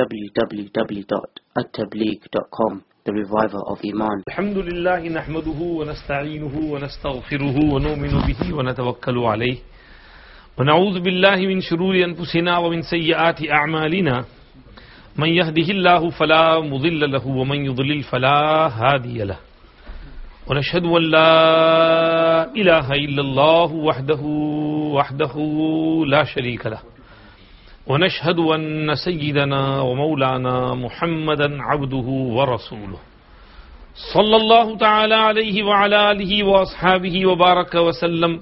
www.attableek.com, the reviver of Iman. Alhamdulillah, nahmaduhu wa nasta'inuhu wa nastaghfiruhu wa nu'minu bihi wa natawakkalu alayhi wa na'udhu billahi min shururi anfusina wa min sayyiati a'malina. من يهده الله فلا مضل له ومن يضلل فلا هادي له ونشهد أن لا إله إلا الله وحده لا شريك له ونشهد أن سيدنا ومولانا محمدا عبده ورسوله صلى الله تعالى عليه وعلى آله وأصحابه وبارك وسلم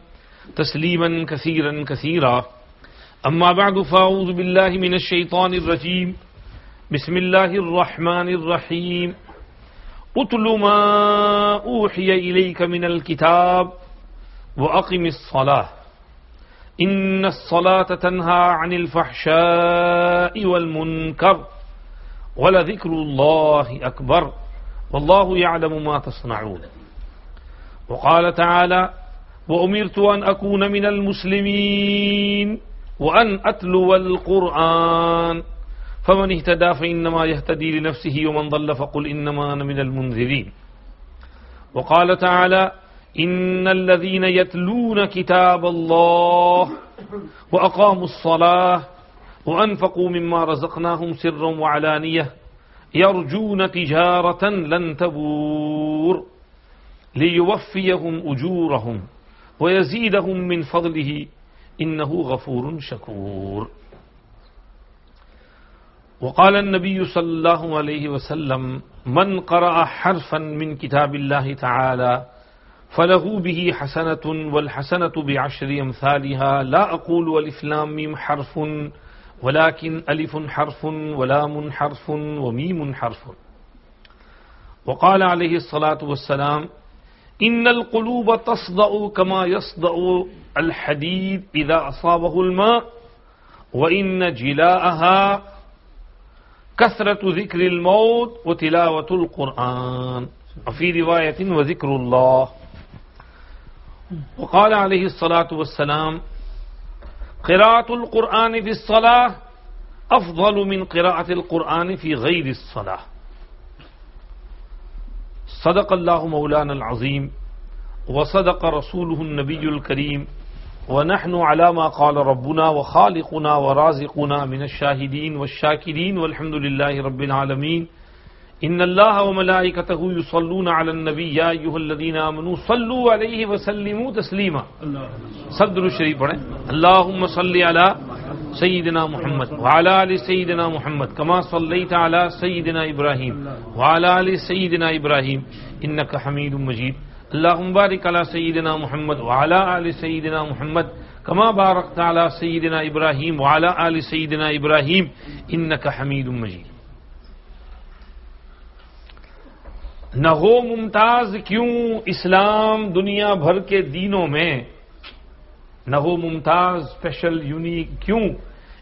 تسليما كثيرا كثيرا. أما بعد، فأعوذ بالله من الشيطان الرجيم. بسم الله الرحمن الرحيم. اتل ما اوحي اليك من الكتاب واقم الصلاه ان الصلاه تنهى عن الفحشاء والمنكر ولذكر الله اكبر والله يعلم ما تصنعون. وقال تعالى: وامرت ان اكون من المسلمين وان اتلو القرآن فمن اهتدى فإنما يهتدي لنفسه ومن ضل فقل إنما أنا من المنذرين. وقال تعالى: إن الذين يتلون كتاب الله وأقاموا الصلاة وأنفقوا مما رزقناهم سرا وعلانية يرجون تجارة لن تبور ليوفيهم أجورهم ويزيدهم من فضله إنه غفور شكور. وقال النبي صلى الله عليه وسلم: من قرأ حرفا من كتاب الله تعالى فله به حسنة والحسنة بعشر أمثالها لا أقول ألف لام ميم حرف ولكن ألف حرف ولام حرف وميم حرف. وقال عليه الصلاة والسلام: إن القلوب تصدأ كما يصدأ الحديد إذا أصابه الماء وإن جلاءها كثرة ذكر الموت وتلاوة القرآن وفي رواية وذكر الله. وقال عليه الصلاة والسلام: قراءة القرآن في الصلاة أفضل من قراءة القرآن في غير الصلاة. صدق الله مولانا العظيم وصدق رسوله النبي الكريم ونحن على ما قال ربنا وخالقنا ورازقنا من الشاهدين والشاكرين والحمد لله رب العالمين. إن الله وملائكته يصلون على النبي يا أيها الذين آمنوا صلوا عليه وسلموا تسليما. صدر الشریف پڑھیں. اللهم صل على سيدنا محمد وعلى آل سيدنا محمد كما صليت على سيدنا إبراهيم وعلى آل سيدنا إبراهيم إنك حميد مجيد. اللهم بارك على سيدنا محمد وعلى آل سيدنا محمد كما باركت على سيدنا إبراهيم وعلى آل سيدنا إبراهيم إنك حميد مجيد. نہ ہو ممتاز کیوں اسلام دنیا بھر کے دینوں میں، نہ ہو ممتاز اسپیشل یونیک کیوں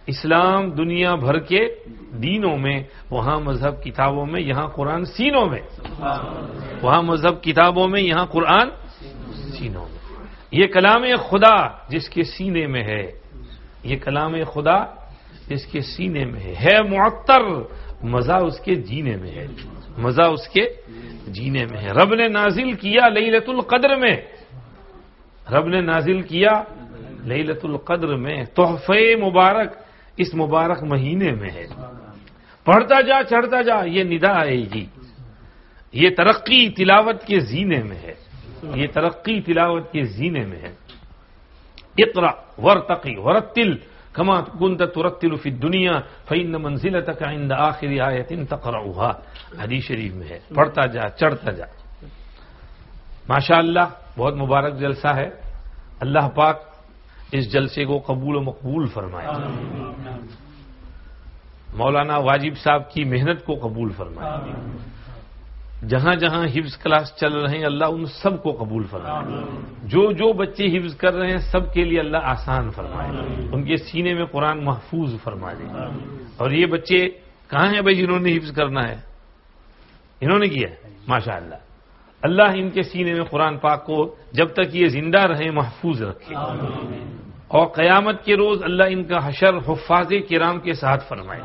اسلام دنیا بھر کے دینوں میں، وہاں مذہب کتابوں میں یہاں قرآن سینوں میں، وہاں مذہب کتابوں میں یہاں قرآن سینوں میں. یہ کلام خدا جس کے سینے میں ہے، یہ کلام خدا جس کے سینے میں ہے معطر، مزہ اس کے جینے میں ہے، مزہ اس کے جینے میں ہے. رب نے نازل کیا لیلۃ القدر میں، رب نے نازل کیا لیلۃ القدر میں، تحفے مبارک اس مبارک مہینے میں ہے. پڑھتا جا چڑھتا جا یہ ندا آئے گی. یہ ترقی تلاوت کے زینے میں ہے، یہ ترقی تلاوت کے زینے میں ہے. اقرأ ورتقی ورتل كما كنت ترتل في الدنيا فإن منزلتك عند آخر آية تقرأها. حدیث شریف میں ہے. پڑھتا جا چڑھتا جا. ماشاء اللہ بہت مبارک جلسہ ہے. اللہ پاک اس جلسے کو قبول و مقبول فرمائے. مولانا واجب صاحب کی محنت کو قبول فرمائے. جہاں جہاں حفظ کلاس چل رہے ہیں اللہ ان سب کو قبول فرمائے. جو بچے حفظ کر رہے ہیں سب کے لیے اللہ آسان فرمائے. ان کے سینے میں قرآن محفوظ فرما دے. اور یہ بچے کہاں ہیں بھائی جنہوں نے حفظ کرنا ہے؟ انہوں نے کیا ماشاء اللہ. اللہ ان کے سینے میں قرآن پاک کو جب تک یہ زندہ رہیں محفوظ رکھے. اور قیامت کے روز اللہ ان کا حشر حفاظ کرام کے ساتھ فرمائے.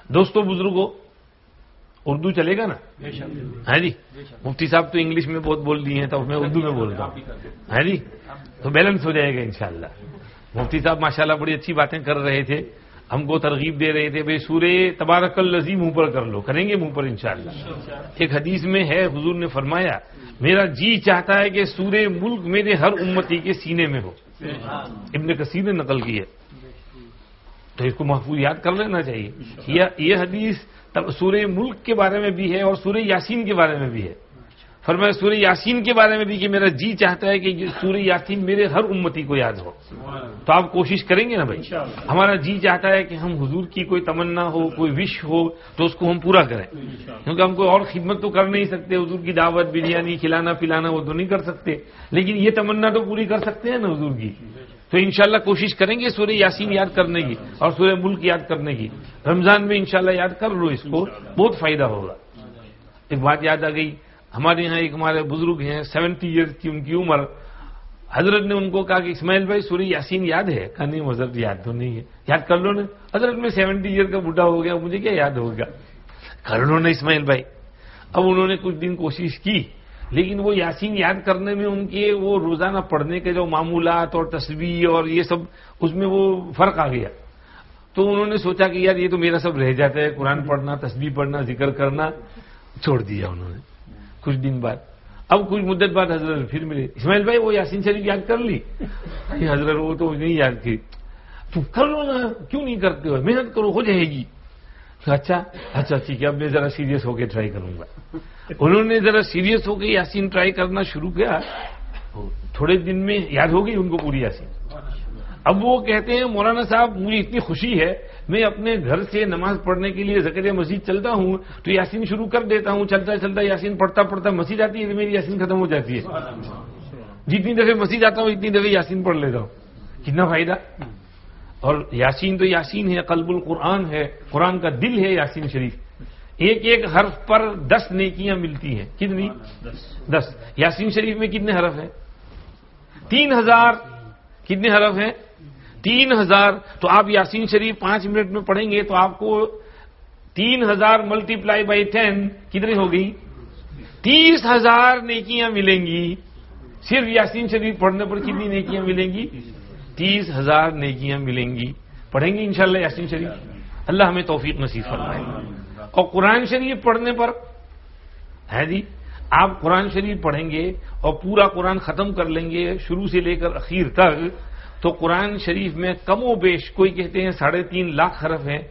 دوستو بزرگوں، اردو چلے گا نا؟ ہاں جی، مفتی صاحب تو انگلش میں بہت بول دیے ہیں، تو میں اردو میں بولتا ہوں، ہاں جی، تو بیلنس ہو جائے گا انشاءاللہ۔ مفتی صاحب ماشاءاللہ بڑی اچھی باتیں کر رہے تھے، ہم کو ترغیب دے رہے تھے، بھئی سورہ تبارک الذی منہ پر کر لو، کریں گے منہ پر انشاءاللہ۔ ایک حدیث میں ہے، حضور نے فرمایا میرا جی چاہتا ہے کہ سورہ ملک میرے ہر امتی کے سینے میں ہو، ابن کثیر نے نقل کی ہے، تو اس کو محفوظ یاد کر لینا چاہیے۔ یہ حدیث سورہ ملک کے بارے میں بھی ہے اور سورہ یاسین کے بارے میں بھی ہے۔ فرمایا سورہ یاسین کے بارے میں بھی کہ میرا جی چاہتا ہے کہ سورہ یاسین میرے ہر امتی کو یاد ہو۔ تو آپ کوشش کریں گے نا بھائی؟ ہمارا جی چاہتا ہے کہ ہم حضور کی کوئی تمنا ہو، کوئی وش ہو تو اس کو ہم پورا کریں، کیونکہ ہم کوئی اور خدمت تو کر نہیں سکتے، حضور کی دعوت، بریانی کھلانا پلانا وہ تو نہیں کر سکتے، لیکن یہ تمنا تو پوری کر سکتے ہیں نا حضور کی۔ تو انشاءاللہ کوشش کریں گے سورہ یاسین یاد کرنے کی اور سورہ ملک یاد کرنے کی۔ رمضان میں انشاءاللہ یاد کر لو اس کو، بہت فائدہ ہوگا۔ ایک بات یاد آ گئی، ہمارے یہاں ایک ہمارے بزرگ ہیں 70 ایئرز کی ان کی عمر، حضرت نے ان کو کہا کہ اسماعیل بھائی سورہ یاسین یاد ہے؟ کہا نہیں حضرت یاد تو نہیں ہے۔ یاد کر لو نا۔ حضرت میں 70 ایئر کا بوڑھا ہو گیا، مجھے کیا یاد ہوگا؟ کر لو نا اسماعیل بھائی۔ اب انہوں نے کچھ دن کوشش کی، لیکن وہ یاسین یاد کرنے میں ان کے وہ روزانہ پڑھنے کے جو معمولات اور تسبیح اور یہ سب، اس میں وہ فرق آ گیا۔ تو انہوں نے سوچا کہ یار یہ تو میرا سب رہ جاتا ہے، قرآن پڑھنا، تسبیح پڑھنا، ذکر کرنا، چھوڑ دیا انہوں نے۔ کچھ دن بعد، اب کچھ مدت بعد حضرت پھر ملے، اسماعیل بھائی وہ یاسین شریف یاد کر لی؟ حضرت وہ تو نہیں یاد کی۔ تو کر لو نا، کیوں نہیں کرتے ہو؟ محنت کرو، ہو جائے گی۔ اچھا ٹھیک ہے، اب میں ذرا سیریس ہو کے ٹرائی کروں گا۔ انہوں نے ذرا سیریس ہو کے یاسین ٹرائی کرنا شروع کیا، تھوڑے دن میں یاد ہو گئی ان کو پوری یاسین۔ اب وہ کہتے ہیں مولانا صاحب مجھے اتنی خوشی ہے، میں اپنے گھر سے نماز پڑھنے کے لیے زکریا مسجد چلتا ہوں تو یاسین شروع کر دیتا ہوں، چلتا چلتا یاسین پڑھتا پڑھتا مسجد آتی ہے تو میری یاسین ختم ہو جاتی ہے۔ جتنی دفعہ مسجد آتا ہوں اتنی دفعہ یاسین پڑھ لیتا ہوں۔ کتنا فائدہ! اور یاسین تو یاسین ہے، قلب القرآن ہے، قرآن کا دل ہے یاسین شریف۔ ایک ایک حرف پر 10 نیکیاں ملتی ہیں۔ کتنی؟ 10۔ یاسین شریف میں کتنے حرف ہیں؟ 3000۔ کتنے حرف ہیں؟ 3000۔ تو آپ یاسین شریف 5 منٹ میں پڑھیں گے تو آپ کو 3000 ملٹیپلائی بائی 10 کتنی ہوگی؟ 30,000 نیکیاں ملیں گی۔ صرف یاسین شریف پڑھنے پر کتنی نیکیاں ملیں گی؟ 30,000 نیکیاں ملیں گی۔ پڑھیں گے انشاءاللہ یاسین شریف؟ اللہ ہمیں توفیق نصیب فرمائے۔ اور قرآن شریف پڑھنے پر ہے جی، آپ قرآن شریف پڑھیں گے اور پورا قرآن ختم کر لیں گے شروع سے لے کر اخیر تک، تو قرآن شریف میں کم و بیش کوئی کہتے ہیں 3.5 لاکھ حرف ہیں۔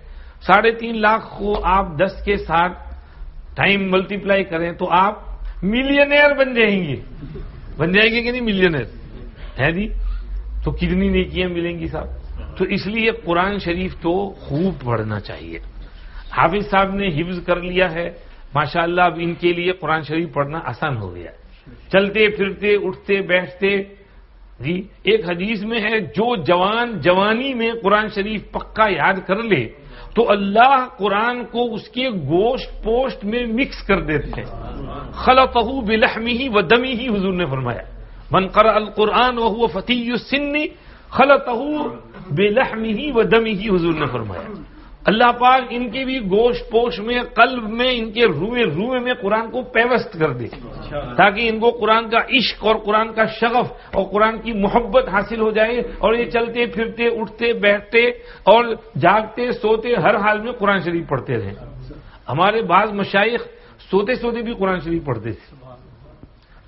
3.5 لاکھ کو آپ 10 کے ساتھ ٹائم ملٹیپلائی کریں تو آپ ملینئر بن جائیں گے۔ بن جائیں گے کہ نہیں ملینئر؟ ہے جی، تو کتنی نیکیاں ملیں گی صاحب۔ تو اس لیے قرآن شریف تو خوب پڑھنا چاہیے۔ حافظ صاحب نے حفظ کر لیا ہے ماشاءاللہ، اب ان کے لیے قرآن شریف پڑھنا آسان ہو گیا، چلتے پھرتے اٹھتے بیٹھتے۔ جی ایک حدیث میں ہے جو جوان جوانی میں قرآن شریف پکا یاد کر لے تو اللہ قرآن کو اس کے گوشت پوشت میں مکس کر دیتے ہیں۔ خلطہ بلحمہ ودمہ، حضور نے فرمایا من قرأ القرآن وهو فتی السن خلطہ بلحمہ ودمہ، حضور نے فرمایا اللہ پاک ان کے بھی گوشت پوش میں، قلب میں، ان کے روئے میں قرآن کو پیوست کر دے، تاکہ ان کو قرآن کا عشق اور قرآن کا شغف اور قرآن کی محبت حاصل ہو جائے، اور یہ چلتے پھرتے اٹھتے بیٹھتے اور جاگتے سوتے ہر حال میں قرآن شریف پڑھتے رہیں۔ ہمارے بعض مشائخ سوتے سوتے بھی قرآن شریف پڑھتے تھے۔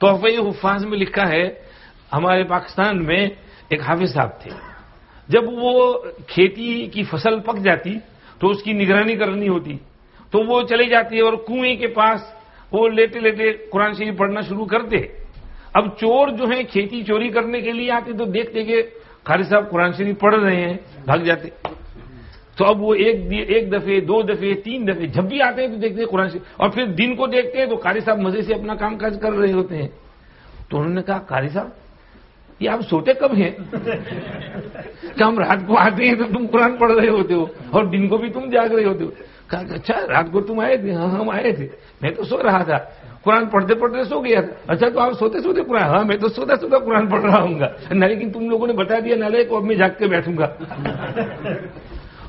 تحفہ حفاظ میں لکھا ہے، ہمارے پاکستان میں ایک حافظ صاحب تھے، جب وہ کھیتی کی فصل پک جاتی تو اس کی نگرانی کرنی ہوتی، تو وہ چلے جاتے اور کنویں کے پاس وہ لیٹے لیٹے قرآن شریف پڑھنا شروع کرتے۔ اب چور جو ہیں کھیتی چوری کرنے کے لیے آتے تو دیکھتے کہ قاری صاحب قرآن شریف پڑھ رہے ہیں، بھاگ جاتے۔ تو اب وہ ایک دفعے 2 دفعے 3 دفعے جب بھی آتے ہیں تو دیکھتے ہیں قرآن شریف، اور پھر دن کو دیکھتے ہیں تو قاری صاحب مزے سے اپنا کام کاج کر رہے ہوتے ہیں۔ تو انہوں نے کہا قاری صاحب یہ آپ سوتے کب ہیں؟ کہ ہم رات کو آتے ہیں تو تم قرآن پڑھ رہے ہوتے ہو اور دن کو بھی تم جاگ رہے ہوتے ہو۔ کہا اچھا رات کو تم آئے تھے؟ ہاں ہم آئے تھے، میں تو سو رہا تھا، قرآن پڑھتے پڑھتے سو گیا تھا۔ اچھا تو آپ سوتے سوتے قرآن؟ ہاں میں تو سوتا سوتا قرآن پڑھ رہا ہوں گا، لیکن تم لوگوں نے بتا دیا نالے کو، اب میں جاگ کے بیٹھوں گا۔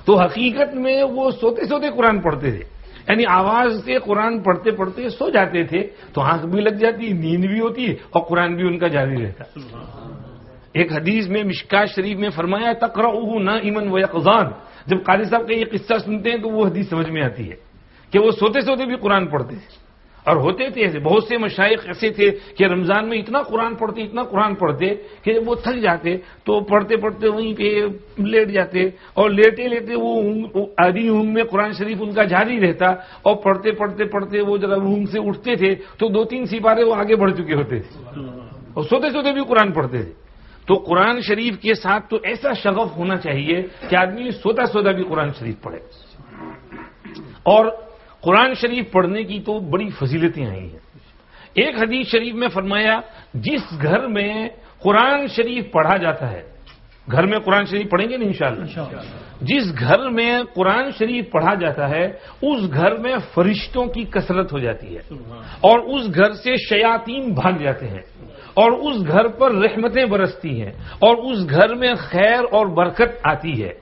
تو حقیقت میں وہ سوتے سوتے قرآن پڑھتے تھے، یعنی آواز سے قرآن پڑھتے پڑھتے سو جاتے تھے تو آنکھ بھی لگ جاتی، نیند بھی ہوتی اور قرآن بھی ان کا جاری رہتا۔ ایک حدیث میں مشکات شریف میں فرمایا تقرؤہ نائما ویقظان، جب قاری صاحب کا یہ قصہ سنتے ہیں تو وہ حدیث سمجھ میں آتی ہے کہ وہ سوتے سوتے بھی قرآن پڑھتے تھے، اور ہوتے تھے ایسے بہت سے مشائخ ایسے تھے کہ رمضان میں اتنا قرآن پڑھتے کہ جب وہ تھک جاتے تو پڑھتے پڑھتے وہیں پہ لیٹ جاتے، اور لیٹے لیٹے وہ آدھی اونگ میں قرآن شریف ان کا جاری رہتا، اور پڑھتے پڑھتے وہ جب اونگ سے اٹھتے تھے تو 2-3 سپارے وہ آگے بڑھ چکے ہوتے تھے، اور سوتے سوتے بھی قرآن پڑھتے تھے۔ تو قرآن شریف کے ساتھ تو ایسا شغف ہونا چاہیے کہ آدمی سوتا سوتا بھی قرآن شریف پڑھے۔ اور قرآن شریف پڑھنے کی تو بڑی فضیلتیں آئی ہیں۔ ایک حدیث شریف میں فرمایا جس گھر میں قرآن شریف پڑھا جاتا ہے، گھر میں قرآن شریف پڑھیں گے نا انشاءاللہ، جس گھر میں قرآن شریف پڑھا جاتا ہے اس گھر میں فرشتوں کی کثرت ہو جاتی ہے، اور اس گھر سے شیاطین بھاگ جاتے ہیں، اور اس گھر پر رحمتیں برستی ہیں، اور اس گھر میں خیر اور برکت آتی ہے،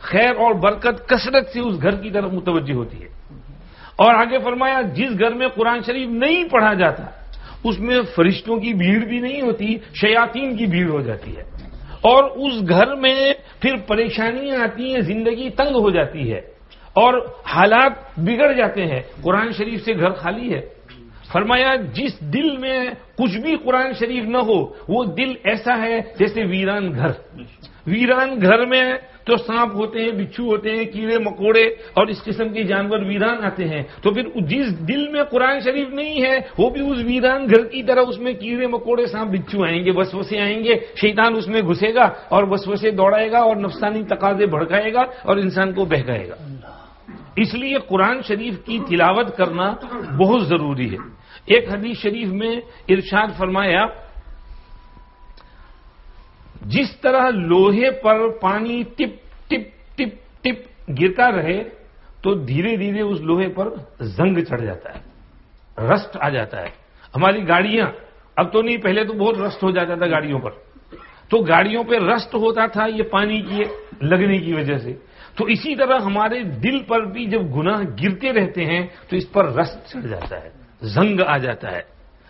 خیر اور برکت کثرت سے اس گھر کی طرف متوجہ ہوتی ہے۔ اور آگے فرمایا جس گھر میں قرآن شریف نہیں پڑھا جاتا اس میں فرشتوں کی بھیڑ بھی نہیں ہوتی، شیاطین کی بھیڑ ہو جاتی ہے، اور اس گھر میں پھر پریشانیاں آتی ہیں، زندگی تنگ ہو جاتی ہے اور حالات بگڑ جاتے ہیں۔ قرآن شریف سے گھر خالی ہے۔ فرمایا جس دل میں کچھ بھی قرآن شریف نہ ہو وہ دل ایسا ہے جیسے ویران گھر۔ ویران گھر میں تو سانپ ہوتے ہیں، بچھو ہوتے ہیں، کیڑے مکوڑے اور اس قسم کے جانور ویران آتے ہیں، تو پھر جس دل میں قرآن شریف نہیں ہے وہ بھی اس ویران گھر کی طرح اس میں کیڑے مکوڑے سانپ بچھو آئیں گے، وسوسے آئیں گے، شیطان اس میں گھسے گا اور وسوسے دوڑائے گا اور نفسانی تقاضے بھڑکائے گا اور انسان کو بہکائے گا۔ اس لیے قرآن شریف کی تلاوت کرنا بہت ضروری ہے۔ ایک حدیث شریف میں ارشاد فرمایا جس طرح لوہے پر پانی ٹپ ٹپ ٹپ ٹپ گرتا رہے تو دھیرے دھیرے اس لوہے پر زنگ چڑھ جاتا ہے، رسٹ آ جاتا ہے۔ ہماری گاڑیاں اب تو نہیں، پہلے تو بہت رسٹ ہو جاتا تھا گاڑیوں پر، تو گاڑیوں پہ رسٹ ہوتا تھا یہ پانی کی لگنے کی وجہ سے۔ تو اسی طرح ہمارے دل پر بھی جب گناہ گرتے رہتے ہیں تو اس پر رسٹ چڑھ جاتا ہے، زنگ آ جاتا ہے،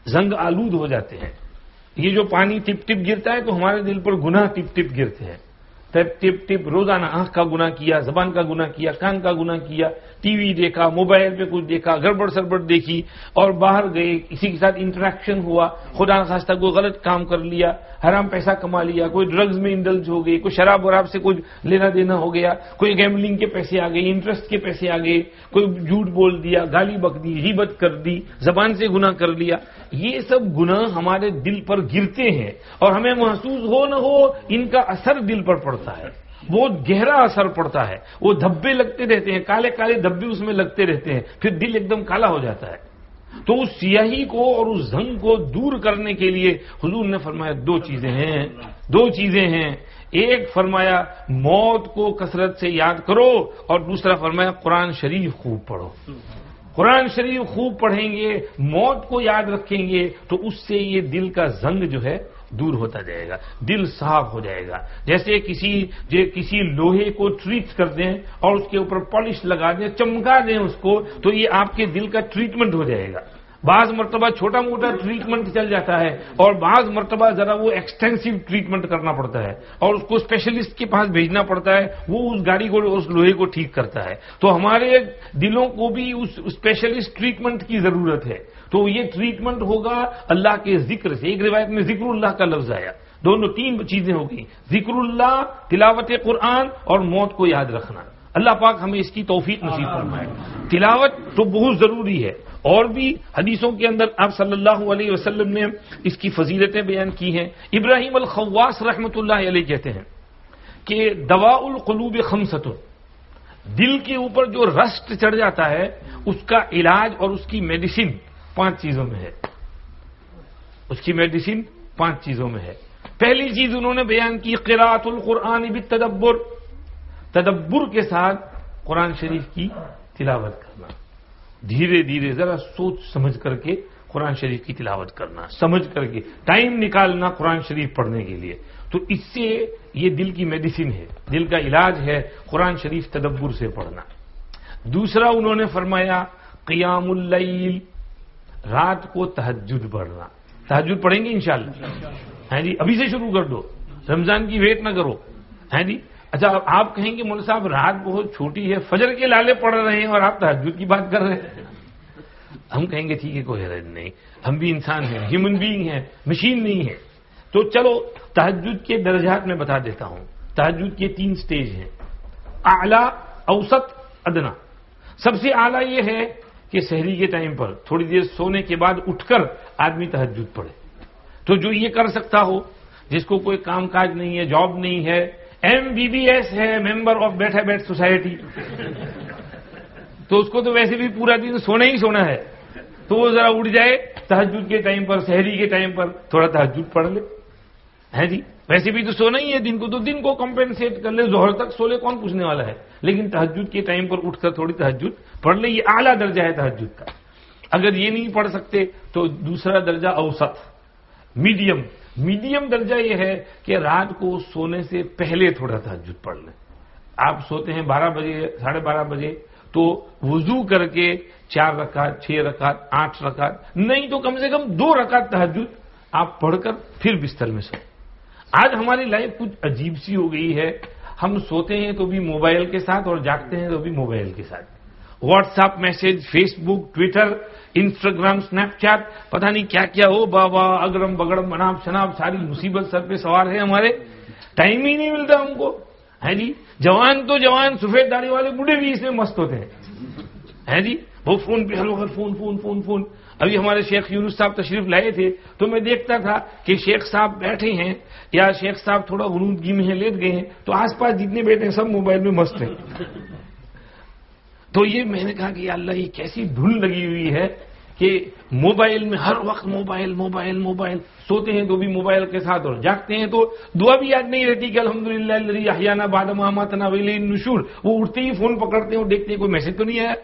زنگ آلود ہو جاتے ہیں۔ یہ جو پانی ٹپ ٹپ گرتا ہے تو ہمارے دل پر گناہ ٹپ ٹپ گرتے ہیں، ٹپ ٹپ ٹپ روزانہ آنکھ کا گناہ کیا، زبان کا گناہ کیا، کان کا گناہ کیا، ٹی وی دیکھا، موبائل پہ کچھ دیکھا، گڑبڑ سڑبڑ دیکھی، اور باہر گئے، کسی کے ساتھ انٹریکشن ہوا، خدا نخواستہ کوئی غلط کام کر لیا، حرام پیسہ کما لیا، کوئی ڈرگز میں انڈلج ہو گئی، کوئی شراب وراب سے کچھ لینا دینا ہو گیا، کوئی گیملنگ کے پیسے آ گئے، انٹرسٹ کے پیسے آ گئے، کوئی جھوٹ بول دیا، گالی بک دی، غیبت کر دی، زبان سے گناہ کر لیا، یہ سب گناہ ہمارے دل پر گرتے ہیں اور ہمیں محسوس ہو نہ ہو ان کا اثر دل پر پڑتا ہے، بہت گہرا اثر پڑتا ہے، وہ دھبے لگتے رہتے ہیں، کالے کالے دھبے اس میں لگتے رہتے ہیں، پھر دل ایک دم کالا ہو جاتا ہے۔ تو اس سیاہی کو اور اس زنگ کو دور کرنے کے لیے حضور نے فرمایا دو چیزیں ہیں، ایک فرمایا موت کو کثرت سے یاد کرو، اور دوسرا فرمایا قرآن شریف خوب پڑھو۔ قرآن شریف خوب پڑھیں گے، موت کو یاد رکھیں گے تو اس سے یہ دل کا زنگ جو ہے دور ہوتا جائے گا، دل صاف ہو جائے گا۔ جیسے کسی لوہے کو ٹریٹ کر دیں اور اس کے اوپر پالش لگا دیں، چمکا دیں اس کو، تو یہ آپ کے دل کا ٹریٹمنٹ ہو جائے گا۔ بعض مرتبہ چھوٹا موٹا ٹریٹمنٹ چل جاتا ہے اور بعض مرتبہ ذرا وہ ایکسٹینسو ٹریٹمنٹ کرنا پڑتا ہے اور اس کو اسپیشلسٹ کے پاس بھیجنا پڑتا ہے، وہ اس گاڑی کو اس لوہے کو ٹھیک کرتا ہے۔ تو ہمارے دلوں کو بھی اس اسپیشلسٹ ٹریٹمنٹ کی ضرورت ہے۔ تو یہ ٹریٹمنٹ ہوگا اللہ کے ذکر سے۔ ایک روایت میں ذکر اللہ کا لفظ آیا، تین چیزیں ہو گئی، ذکر اللہ، تلاوت قرآن اور موت کو یاد رکھنا۔ اللہ پاک ہمیں اس کی توفیق نصیب فرمائے۔ تلاوت تو بہت ضروری ہے، اور بھی حدیثوں کے اندر آپ صلی اللہ علیہ وسلم نے اس کی فضیلتیں بیان کی ہیں۔ ابراہیم الخواص رحمۃ اللہ علیہ کہتے ہیں کہ دواء القلوب خمسۃ، دل کے اوپر جو رسٹ چڑھ جاتا ہے اس کا علاج اور اس کی میڈیسن 5 چیزوں میں ہے۔ اس کی میڈیسن 5 چیزوں میں ہے۔ پہلی چیز انہوں نے بیان کی قراءۃ القرآن بالتدبر، تدبر کے ساتھ قرآن شریف کی تلاوت کرنا، دھیرے دھیرے ذرا سوچ سمجھ کر کے قرآن شریف کی تلاوت کرنا، سمجھ کر کے ٹائم نکالنا قرآن شریف پڑھنے کے لیے، تو اس سے یہ دل کی میڈیسن ہے، دل کا علاج ہے قرآن شریف تدبر سے پڑھنا۔ دوسرا انہوں نے فرمایا قیام اللیل، رات کو تہجد پڑھنا۔ تہجد پڑھیں گے انشاءاللہ؟ ہاں جی، ابھی سے شروع کر دو، رمضان کی ویٹ نہ کرو۔ ہاں جی، اچھا آپ کہیں گے مولوی صاحب رات بہت چھوٹی ہے، فجر کے لالے پڑھ رہے ہیں اور آپ تہجد کی بات کر رہے ہیں۔ ہم کہیں گے ٹھیک ہے کوئی حرج نہیں، ہم بھی انسان ہیں، ہیومن بینگ ہیں، مشین نہیں ہے۔ تو چلو تہجد کے درجات میں بتا دیتا ہوں۔ تہجد کے 3 سٹیج ہیں، اعلیٰ، اوسط، ادنا۔ سب سے اعلیٰ یہ ہے کہ سحری کے ٹائم پر تھوڑی دیر سونے کے بعد اٹھ کر آدمی تہجد پڑھے۔ تو جو یہ کر سکتا ہو، جس کو کوئی کام کاج نہیں ہے، جاب نہیں ہے، MBBS ہے، ممبر آف بیٹھ بیٹھ سوسائٹی، تو اس کو تو ویسے بھی پورا دن سونا ہی سونا ہے، تو وہ ذرا اٹھ جائے تہجد کے ٹائم پر، سحری کے ٹائم پر تھوڑا تہجد پڑھ لے۔ ہے جی، ویسے بھی تو سونا ہی ہے دن کو، تو دن کو کمپنسیٹ کر لے، ظہر تک سو لے، کون پوچھنے والا ہے، لیکن تہجد کے ٹائم پر اٹھ کر تھوڑی تہجد پڑھ لے۔ یہ اعلیٰ درجہ ہے تہجد کا۔ اگر یہ نہیں پڑھ سکتے تو دوسرا درجہ اوسط، میڈیم۔ میڈیم درجہ یہ ہے کہ رات کو سونے سے پہلے تھوڑا تہجد پڑھ لیں۔ آپ سوتے ہیں 12 بجے، 12:30 بجے، تو وضو کر کے 4 رکعت، 6 رکعت، 8 رکعت، نہیں تو کم سے کم 2 رکعت تہجد آپ پڑھ کر پھر بستر میں سوئیں۔ آج ہماری لائف کچھ عجیب سی ہو گئی ہے، ہم سوتے ہیں تو بھی موبائل کے ساتھ اور جاگتے ہیں تو بھی موبائل کے ساتھ۔ واٹس ایپ میسج، فیس بک، ٹویٹر، انسٹاگرام، اسنیپ چیٹ، پتہ نہیں کیا کیا ہو، بابا اگرم بگڑم مناب شناب، ساری مصیبت سر پہ سوار ہے ہمارے، ٹائم ہی نہیں ملتا ہم کو۔ ہے جی، جوان تو جوان، سفید داڑھی والے بوڑھے بھی اس میں مست ہوتے ہیں۔ ہے جی، وہ فون پہ hello phone phone phone phone. ابھی ہمارے شیخ یونس صاحب تشریف لائے تھے تو میں دیکھتا تھا کہ شیخ صاحب بیٹھے ہیں یا شیخ صاحب تھوڑا غنودگی میں ہیں، لیٹ گئے ہیں، تو آس پاس جتنے بیٹھے ہیں سب موبائل میں مست ہیں۔ تو یہ میں نے کہا کہ یا اللہ، یہ کیسی دھن لگی ہوئی ہے کہ موبائل میں ہر وقت موبائل موبائل موبائل، سوتے ہیں تو بھی موبائل کے ساتھ اور جاگتے ہیں تو دعا بھی یاد نہیں رہتی کہ الحمدللہ الذی احیانا بعد ما اماتنا والیہ النشور۔ وہ اٹھتے ہی فون پکڑتے ہیں اور دیکھتے ہیں کوئی میسج تو نہیں آیا۔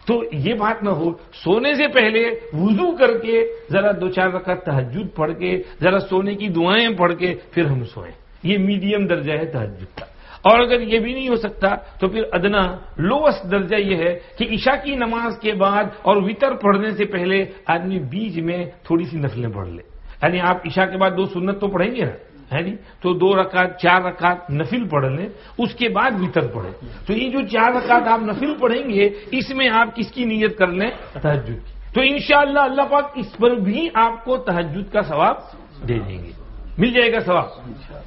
تو یہ بات نہ ہو، سونے سے پہلے وضو کر کے ذرا 2-4 رکعت تہجد پڑھ کے، ذرا سونے کی دعائیں پڑھ کے پھر ہم سوئیں۔ یہ میڈیم درجہ ہے تہجد کا۔ اور اگر یہ بھی نہیں ہو سکتا تو پھر ادنا، لوسٹ درجہ یہ ہے کہ عشاء کی نماز کے بعد اور وتر پڑھنے سے پہلے آدمی بیچ میں تھوڑی سی نفلیں پڑھ لے۔ یعنی آپ عشاء کے بعد 2 سنت تو پڑھیں گے نا، ہے جی، تو 2 رکعت 4 رکعت نفل پڑھ لیں، اس کے بعد وتر پڑھیں۔ تو یہ جو 4 رکعت آپ نفل پڑھیں گے، اس میں آپ کس کی نیت کر لیں؟ تہجد کی۔ تو انشاءاللہ اللہ پاک اس پر بھی آپ کو تہجد کا ثواب دے دیں گے، مل جائے گا ثواب۔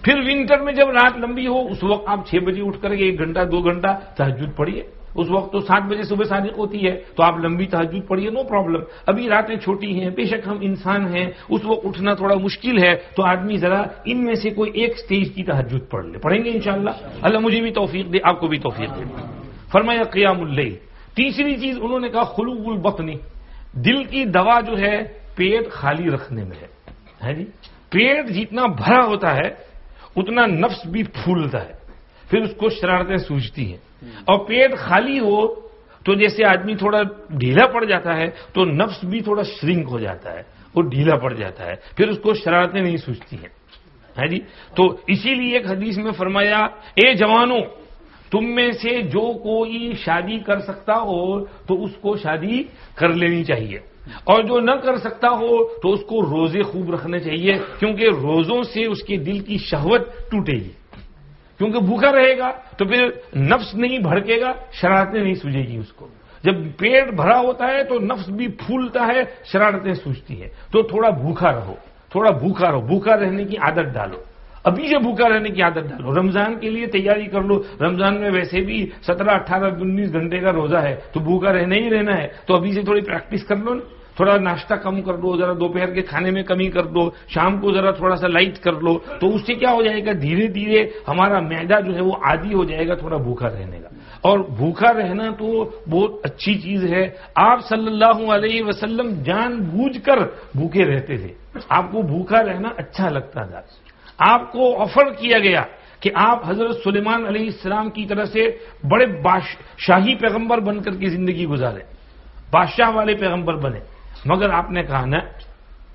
پھر ونٹر میں جب رات لمبی ہو، اس وقت آپ 6 بجے اٹھ کر 1 گھنٹہ 2 گھنٹہ تہجد پڑھیے۔ اس وقت تو 7 بجے صبح صادق ہوتی ہے، تو آپ لمبی تہجد پڑھیے، نو پرابلم۔ ابھی راتیں چھوٹی ہیں، بے شک ہم انسان ہیں، اس وقت اٹھنا تھوڑا مشکل ہے، تو آدمی ذرا ان میں سے کوئی ایک سٹیج کی تہجد پڑھ لے۔ پڑھیں گے انشاءاللہ، اللہ مجھے بھی توفیق دے، آپ کو بھی توفیق دے۔ فرمایا قیام اللیل۔ تیسری چیز انہوں نے کہا خلو البطن، دل کی دوا جو ہے پیٹ خالی رکھنے میں ہے جی۔ پیٹ جتنا بھرا ہوتا ہے اتنا نفس بھی پھولتا ہے، پھر اس کو شرارتیں سوچتی ہیں۔ اور پیٹ خالی ہو تو جیسے آدمی تھوڑا ڈھیلا پڑ جاتا ہے تو نفس بھی تھوڑا شرنک ہو جاتا ہے، وہ ڈھیلا پڑ جاتا ہے، پھر اس کو شرارتیں نہیں سوچتی ہیں، ہے جی۔ تو اسی لیے ایک حدیث میں فرمایا، اے جوانوں، تم میں سے جو کوئی شادی کر سکتا ہو تو اس کو شادی کر لینی چاہیے، اور جو نہ کر سکتا ہو تو اس کو روزے خوب رکھنے چاہیے، کیونکہ روزوں سے اس کے دل کی شہوت ٹوٹے گی، کیونکہ بھوکا رہے گا تو پھر نفس نہیں بھڑکے گا، شرارتیں نہیں سوجے گی اس کو۔ جب پیٹ بھرا ہوتا ہے تو نفس بھی پھولتا ہے، شرارتیں سوچتی ہے۔ تو تھوڑا بھوکا رہو، تھوڑا بھوکا رہو، بھوکا رہنے کی عادت ڈالو، ابھی سے بھوکا رہنے کی عادت ڈالو۔ رمضان کے لیے تیاری کر لو، رمضان میں ویسے بھی 17، 18، 19 گھنٹے کا روزہ ہے، تو بھوکا رہنا ہی رہنا ہے، تو ابھی سے تھوڑی پریکٹس کر لو نا۔ تھوڑا ناشتہ کم کر دو، ذرا دوپہر کے کھانے میں کمی کر دو، شام کو ذرا تھوڑا سا لائٹ کر لو، تو اس سے کیا ہو جائے گا، دھیرے دھیرے ہمارا معدہ جو ہے وہ عادی ہو جائے گا تھوڑا بھوکا رہنے کا۔ اور بھوکا رہنا تو بہت اچھی چیز ہے۔ آپ صلی اللہ علیہ وسلم جان بوجھ کر بھوکے رہتے تھے، آپ کو بھوکا رہنا اچھا لگتا تھا۔ آپ کو آفر کیا گیا کہ آپ حضرت سلیمان علیہ السلام کی طرح سے بڑے شاہی پیغمبر بن کر کے زندگی گزاریں، بادشاہ والے پیغمبر بنے، مگر آپ نے کہا نا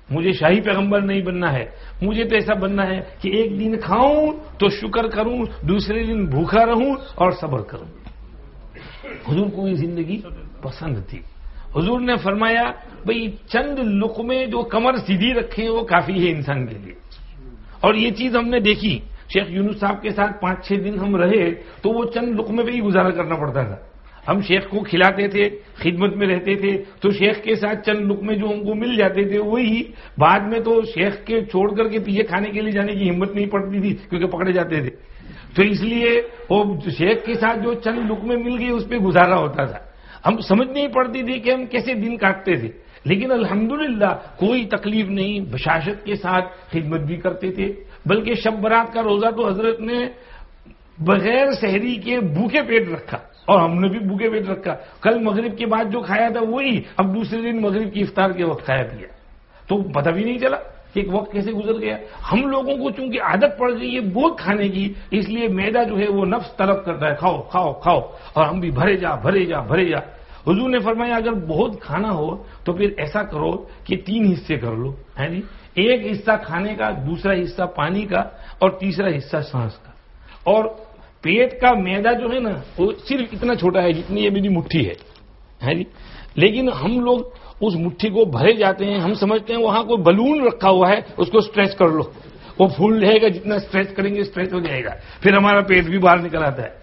مجھے شاہی پیغمبر نہیں بننا ہے، مجھے تو ایسا بننا ہے کہ ایک دن کھاؤں تو شکر کروں، دوسرے دن بھوکا رہوں اور صبر کروں۔ حضور کو یہ زندگی پسند تھی۔ حضور نے فرمایا بھئی چند لقمے جو کمر سیدھی رکھیں وہ کافی ہے انسان کے لیے، اور یہ چیز ہم نے دیکھی۔ شیخ یونس صاحب کے ساتھ 5-6 دن ہم رہے تو وہ چند لقمے پہ ہی گزارا کرنا پڑتا تھا۔ ہم شیخ کو کھلاتے تھے، خدمت میں رہتے تھے، تو شیخ کے ساتھ چند لقمے جو ہم کو مل جاتے تھے وہی، بعد میں تو شیخ کے چھوڑ کر کے پیچھے کھانے کے لیے جانے کی ہمت نہیں پڑتی تھی کیونکہ پکڑے جاتے تھے، تو اس لیے وہ شیخ کے ساتھ جو چند لقمے مل گئے اس پہ گزارا ہوتا تھا۔ ہم سمجھ نہیں پڑتی تھی کہ ہم کیسے دن کاٹتے تھے، لیکن الحمدللہ کوئی تکلیف نہیں، بشاشت کے ساتھ خدمت بھی کرتے تھے۔ بلکہ شب برات کا روزہ تو حضرت نے بغیر سحری کے بھوکے پیٹ رکھا، اور ہم نے بھی بھوکے پیٹ رکھا۔ کل مغرب کے بعد جو کھایا تھا وہی اب دوسرے دن مغرب کی افطار کے وقت کھایا پیا، تو پتہ بھی نہیں چلا کہ ایک وقت کیسے گزر گیا۔ ہم لوگوں کو چونکہ عادت پڑ گئی ہے بہت کھانے کی، اس لیے معدہ جو ہے وہ نفس طلب کرتا ہے، کھاؤ کھاؤ کھاؤ، اور ہم بھی بھرے جا بھرے جا بھرے جا۔ حضور نے فرمایا اگر بہت کھانا ہو تو پھر ایسا کرو کہ 3 حصے کر لو، ہے جی، ایک حصہ کھانے کا، دوسرا حصہ پانی کا، اور تیسرا حصہ سانس کا۔ اور پیٹ کا معدہ جو ہے نا وہ صرف اتنا چھوٹا ہے جتنی یہ میری مٹھی ہے جی، لیکن ہم لوگ اس مٹھی کو بھرے جاتے ہیں، ہم سمجھتے ہیں وہاں کوئی بلون رکھا ہوا ہے اس کو اسٹریچ کر لو، وہ پھول رہے گا، جتنا اسٹریچ کریں گے اسٹریچ ہو جائے گا، پھر ہمارا پیٹ بھی باہر نکل آتا ہے۔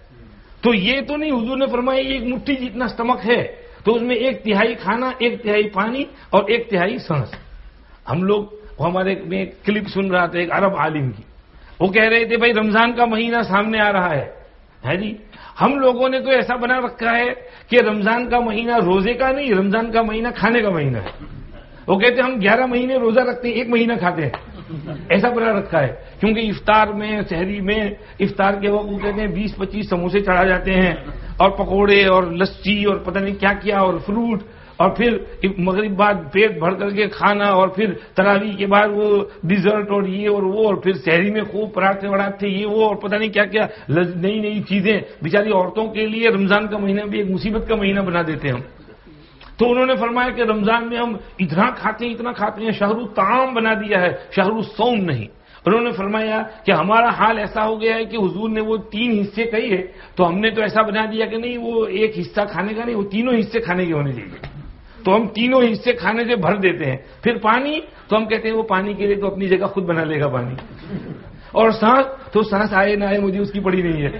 تو یہ تو نہیں، حضور نے فرمایا ایک مٹھی جتنا اسٹمک ہے تو اس میں 1/3 کھانا، 1/3 پانی اور 1/3 سانس۔ ہم لوگ ہمارے میں کلپ سن رہا تھا ایک عرب عالم کی، وہ کہہ رہے تھے بھائی رمضان کا مہینہ سامنے آ رہا ہے جی، ہم لوگوں نے تو ایسا بنا رکھا ہے کہ رمضان کا مہینہ روزے کا نہیں، رمضان کا مہینہ کھانے کا مہینہ ہے۔ وہ کہتے ہیں ہم 11 مہینے روزہ رکھتے ہیں، 1 مہینہ کھاتے ہیں، ایسا بنا رکھا ہے۔ کیونکہ افطار میں، سحری میں، افطار کے وقت وہ کہتے ہیں 20-25 سموسے چڑھا جاتے ہیں، اور پکوڑے اور لسی اور پتہ نہیں کیا کیا اور فروٹ، اور پھر مغرب بعد پیٹ بھر کر کے کھانا، اور پھر تراویح کے بعد وہ ڈیزرٹ اور یہ اور وہ، اور پھر سحری میں خوب پراٹھے وڑاٹھے یہ وہ اور پتہ نہیں کیا کیا نئی نئی چیزیں۔ بیچاری عورتوں کے لیے رمضان کا مہینہ بھی ایک مصیبت کا مہینہ بنا دیتے ہیں ہم۔ تو انہوں نے فرمایا کہ رمضان میں ہم اتنا کھاتے ہیں، شہر الطعام بنا دیا ہے، شہر الصوم نہیں۔ انہوں نے فرمایا کہ ہمارا حال ایسا ہو گیا ہے کہ حضور نے وہ 3 حصے کہی ہے تو ہم نے تو ایسا بنا دیا کہ نہیں وہ ایک حصہ کھانے کا نہیں، وہ تینوں حصے کھانے کے ہونے چاہیے، تو ہم تینوں حصے کھانے سے بھر دیتے ہیں۔ پھر پانی تو ہم کہتے ہیں وہ پانی کے لیے تو اپنی جگہ خود بنا لے گا پانی، اور سانس تو سانس آئے نہ آئے مجھے اس کی پڑی نہیں ہے،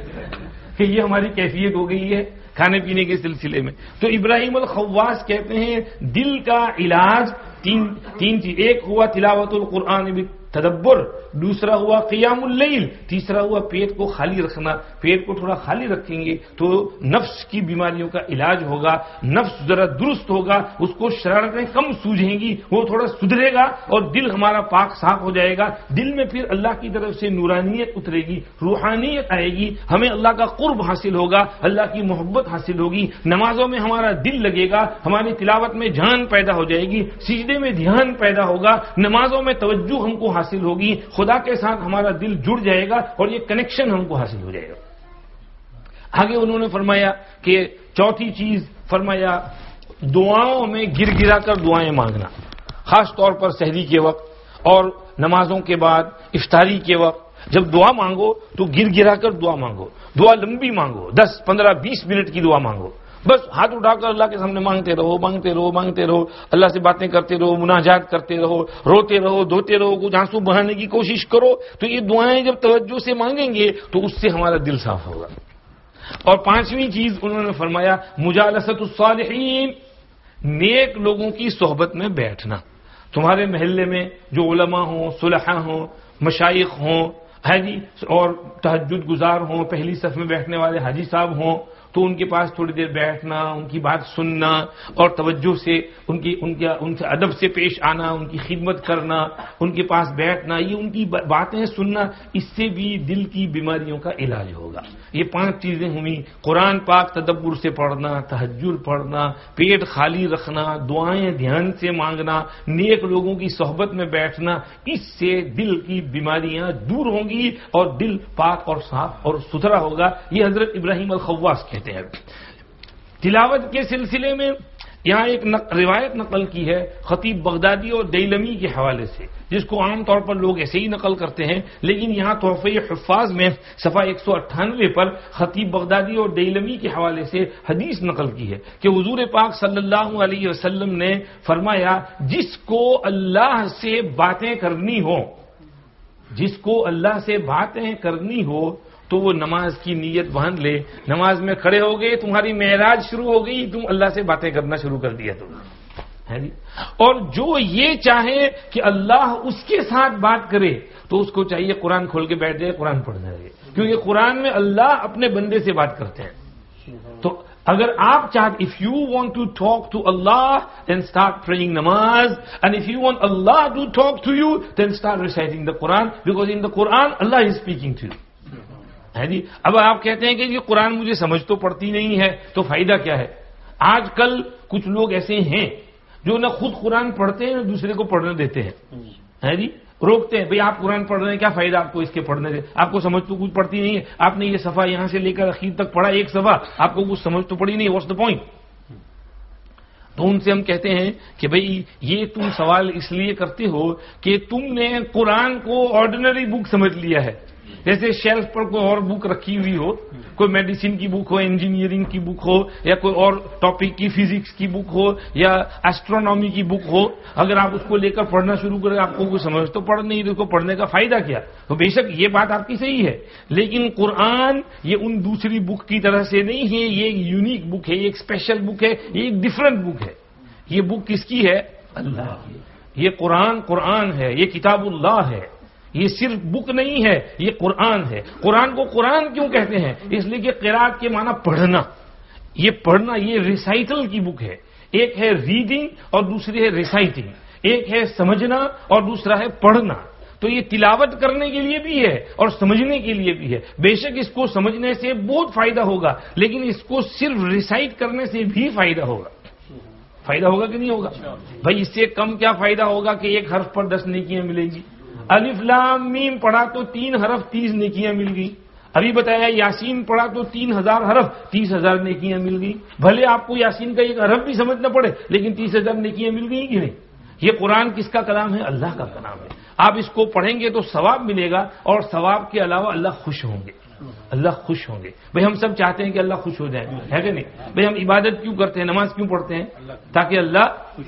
کہ یہ ہماری کیفیت ہو گئی ہے کھانے پینے کے سلسلے میں۔ تو ابراہیم الخواص کہتے ہیں دل کا علاج تین چیز، ایک ہوا تلاوت القرآن بالتدبر، دوسرا ہوا قیام اللیل، تیسرا ہوا پیٹ کو خالی رکھنا۔ پیٹ کو تھوڑا خالی رکھیں گے تو نفس کی بیماریوں کا علاج ہوگا، نفس ذرا درست ہوگا، اس کو شرارتیں کم سوجھیں گی، وہ تھوڑا سدھرے گا، اور دل ہمارا پاک صاف ہو جائے گا۔ دل میں پھر اللہ کی طرف سے نورانیت اترے گی، روحانیت آئے گی، ہمیں اللہ کا قرب حاصل ہوگا، اللہ کی محبت حاصل ہوگی، نمازوں میں ہمارا دل لگے گا، ہماری تلاوت میں جان پیدا ہو جائے گی، سجدے میں دھیان پیدا ہوگا، نمازوں میں توجہ ہم کو حاصل ہوگی، خدا کے ساتھ ہمارا دل جڑ جائے گا، اور یہ کنیکشن ہم کو حاصل ہو جائے گا۔ آگے انہوں نے فرمایا کہ چوتھی چیز فرمایا دعاؤں میں گر گرا کر دعائیں مانگنا، خاص طور پر سحری کے وقت اور نمازوں کے بعد افطاری کے وقت جب دعا مانگو تو گر گرا کر دعا مانگو، دعا لمبی مانگو، 10 15 20 منٹ کی دعا مانگو، بس ہاتھ اٹھا کر اللہ کے سامنے مانگتے رہو مانگتے رہو مانگتے رہو، اللہ سے باتیں کرتے رہو، مناجات کرتے رہو، روتے رہو دھوتے رہو، کچھ آنسو بہانے کی کوشش کرو، تو یہ دعائیں جب توجہ سے مانگیں گے تو اس سے ہمارا دل صاف ہوگا۔ اور 5ویں چیز انہوں نے فرمایا مجالست الصالحین، نیک لوگوں کی صحبت میں بیٹھنا۔ تمہارے محلے میں جو علماء ہوں، صلحاء ہوں، مشائخ ہوں، ہے جی، اور تہجد گزار ہوں، پہلی صف میں بیٹھنے والے حاجی صاحب ہوں، تو ان کے پاس تھوڑی دیر بیٹھنا، ان کی بات سننا، اور توجہ سے ان سے ادب سے پیش آنا، ان کی خدمت کرنا، ان کے پاس بیٹھنا، یہ ان کی باتیں سننا، اس سے بھی دل کی بیماریوں کا علاج ہوگا۔ یہ 5 چیزیں ہوئیں، قرآن پاک تدبر سے پڑھنا، تہجد پڑھنا، پیٹ خالی رکھنا، دعائیں دھیان سے مانگنا، نیک لوگوں کی صحبت میں بیٹھنا، اس سے دل کی بیماریاں دور ہوں گی اور دل پاک اور صاف اور ستھرا ہوگا۔ یہ حضرت ابراہیم الخواص کہتے ہیں۔ تلاوت کے سلسلے میں یہاں ایک روایت نقل کی ہے خطیب بغدادی اور دیلمی کے حوالے سے، جس کو عام طور پر لوگ ایسے ہی نقل کرتے ہیں، لیکن یہاں تحفہ حفاظ میں صفحہ 198 پر خطیب بغدادی اور دیلمی کے حوالے سے حدیث نقل کی ہے کہ حضور پاک صلی اللہ علیہ وسلم نے فرمایا، جس کو اللہ سے باتیں کرنی ہو، جس کو اللہ سے باتیں کرنی ہو تو وہ نماز کی نیت باندھ لے، نماز میں کھڑے ہو گئے، تمہاری معراج شروع ہو گئی، تم اللہ سے باتیں کرنا شروع کر دیا تم نے، اور جو یہ چاہے کہ اللہ اس کے ساتھ بات کرے تو اس کو چاہیے قرآن کھول کے بیٹھ جائے، قرآن پڑھنے لگے، کیونکہ قرآن میں اللہ اپنے بندے سے بات کرتے ہیں۔ تو اگر آپ چاہتے، if you want to talk to Allah, then start praying namaz, and if you want Allah to talk to you, then start reciting the Quran, because in the Quran Allah is speaking to you. ہے جی، اب آپ کہتے ہیں کہ یہ قرآن مجھے سمجھ تو پڑتی نہیں ہے تو فائدہ کیا ہے؟ آج کل کچھ لوگ ایسے ہیں جو نہ خود قرآن پڑھتے ہیں نہ دوسرے کو پڑھنے دیتے ہیں، ہے جی، روکتے ہیں، بھئی آپ قرآن پڑھ رہے ہیں، کیا فائدہ آپ کو اس کے پڑھنے سے، آپ کو سمجھ تو کچھ پڑتی نہیں ہے، آپ نے یہ صفحہ یہاں سے لے کر اخیر تک پڑھا، ایک صفحہ، آپ کو کچھ سمجھ تو پڑی نہیں، واٹس دا پوائنٹ؟ تو ان سے ہم کہتے ہیں کہ بھئی یہ تم سوال اس لیے کرتے ہو کہ تم نے قرآن کو آرڈنری بک سمجھ لیا ہے، جیسے شیلف پر کوئی اور بک رکھی ہوئی ہو، کوئی میڈیسن کی بک ہو، انجینئرنگ کی بک ہو، یا کوئی اور ٹاپک کی فزکس کی بک ہو یا ایسٹرونومی کی بک ہو، اگر آپ اس کو لے کر پڑھنا شروع کریں آپ کو کوئی سمجھ تو پڑھ نہیں، اس کو پڑھنے کا فائدہ کیا؟ تو بے شک یہ بات آپ کی صحیح ہے، لیکن قرآن یہ ان دوسری بک کی طرح سے نہیں ہے، یہ ایک یونیک بک ہے، یہ ایک اسپیشل بک ہے، یہ ایک ڈفرنٹ بک ہے۔ یہ بک کس کی ہے؟ اللہ کی۔ یہ قرآن ہے، یہ کتاب اللہ ہے، یہ صرف بک نہیں ہے، یہ قرآن ہے۔ قرآن کو قرآن کیوں کہتے ہیں؟ اس لیے کہ قرات کے معنی پڑھنا، یہ پڑھنا، یہ ریسائٹل کی بک ہے، ایک ہے ریڈنگ اور دوسری ہے ریسائٹنگ، ایک ہے سمجھنا اور دوسرا ہے پڑھنا۔ تو یہ تلاوت کرنے کے لیے بھی ہے اور سمجھنے کے لیے بھی ہے، بے شک اس کو سمجھنے سے بہت فائدہ ہوگا، لیکن اس کو صرف ریسائٹ کرنے سے بھی فائدہ ہوگا۔ فائدہ ہوگا کہ نہیں ہوگا؟ بھائی اس سے کم کیا فائدہ ہوگا کہ ایک حرف پر 10 نیکیاں ملیں گی؟ الف لام میم پڑھا تو 3 حرف 30 نیکیاں مل گئی۔ ابھی بتایا یاسین پڑھا تو 3000 حرف 30,000 نیکیاں مل گئی۔ بھلے آپ کو یاسین کا ایک حرف بھی سمجھ نہ پڑے لیکن 30,000 نیکیاں مل گئی کہ نہیں؟ یہ قرآن کس کا کلام ہے؟ اللہ کا کلام ہے۔ آپ اس کو پڑھیں گے تو ثواب ملے گا، اور ثواب کے علاوہ اللہ خوش ہوں گے، اللہ خوش ہوں گے۔ بھئی ہم سب چاہتے ہیں کہ اللہ خوش ہو جائے، ہے کہ نہیں؟ بھئی ہم عبادت کیوں کرتے ہیں، نماز کیوں پڑھتے ہیں؟ تاکہ اللہ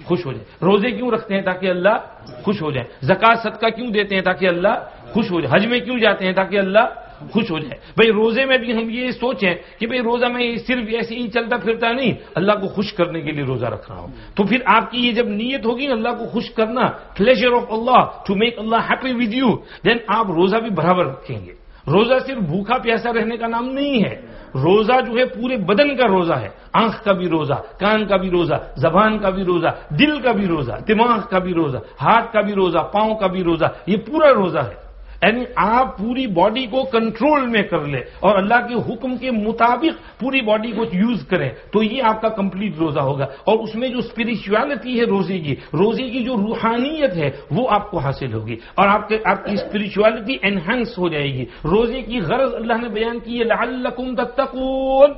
خوش ہو جائے۔ روزے کیوں رکھتے ہیں؟ تاکہ اللہ خوش ہو جائے۔ زکوٰۃ صدقہ کیوں دیتے ہیں؟ تاکہ اللہ خوش ہو جائے۔ حج میں کیوں جاتے ہیں؟ تاکہ اللہ خوش ہو جائے۔ بھئی روزے میں بھی ہم یہ سوچیں کہ بھئی روزہ میں صرف ایسے ہی چلتا پھرتا نہیں، اللہ کو خوش کرنے کے لیے روزہ رکھ رہا ہوں، تو پھر آپ کی یہ جب نیت ہوگی نا اللہ کو خوش کرنا، pleasure of Allah, to make Allah happy with you, then آپ روزہ بھی برابر رکھیں گے۔ روزہ صرف بھوکا پیاسا رہنے کا نام نہیں ہے، روزہ جو ہے پورے بدن کا روزہ ہے، آنکھ کا بھی روزہ، کان کا بھی روزہ، زبان کا بھی روزہ، دل کا بھی روزہ، دماغ کا بھی روزہ، ہاتھ کا بھی روزہ، پاؤں کا بھی روزہ، یہ پورا روزہ ہے۔ یعنی آپ پوری باڈی کو کنٹرول میں کر لیں اور اللہ کے حکم کے مطابق پوری باڈی کو یوز کریں تو یہ آپ کا کمپلیٹ روزہ ہوگا، اور اس میں جو اسپرچویلٹی ہے روزے کی جو روحانیت ہے وہ آپ کو حاصل ہوگی، اور آپ کی اسپرچویلٹی انہانس ہو جائے گی۔ روزے کی غرض اللہ نے بیان کی ہے، لعلکم تتقون۔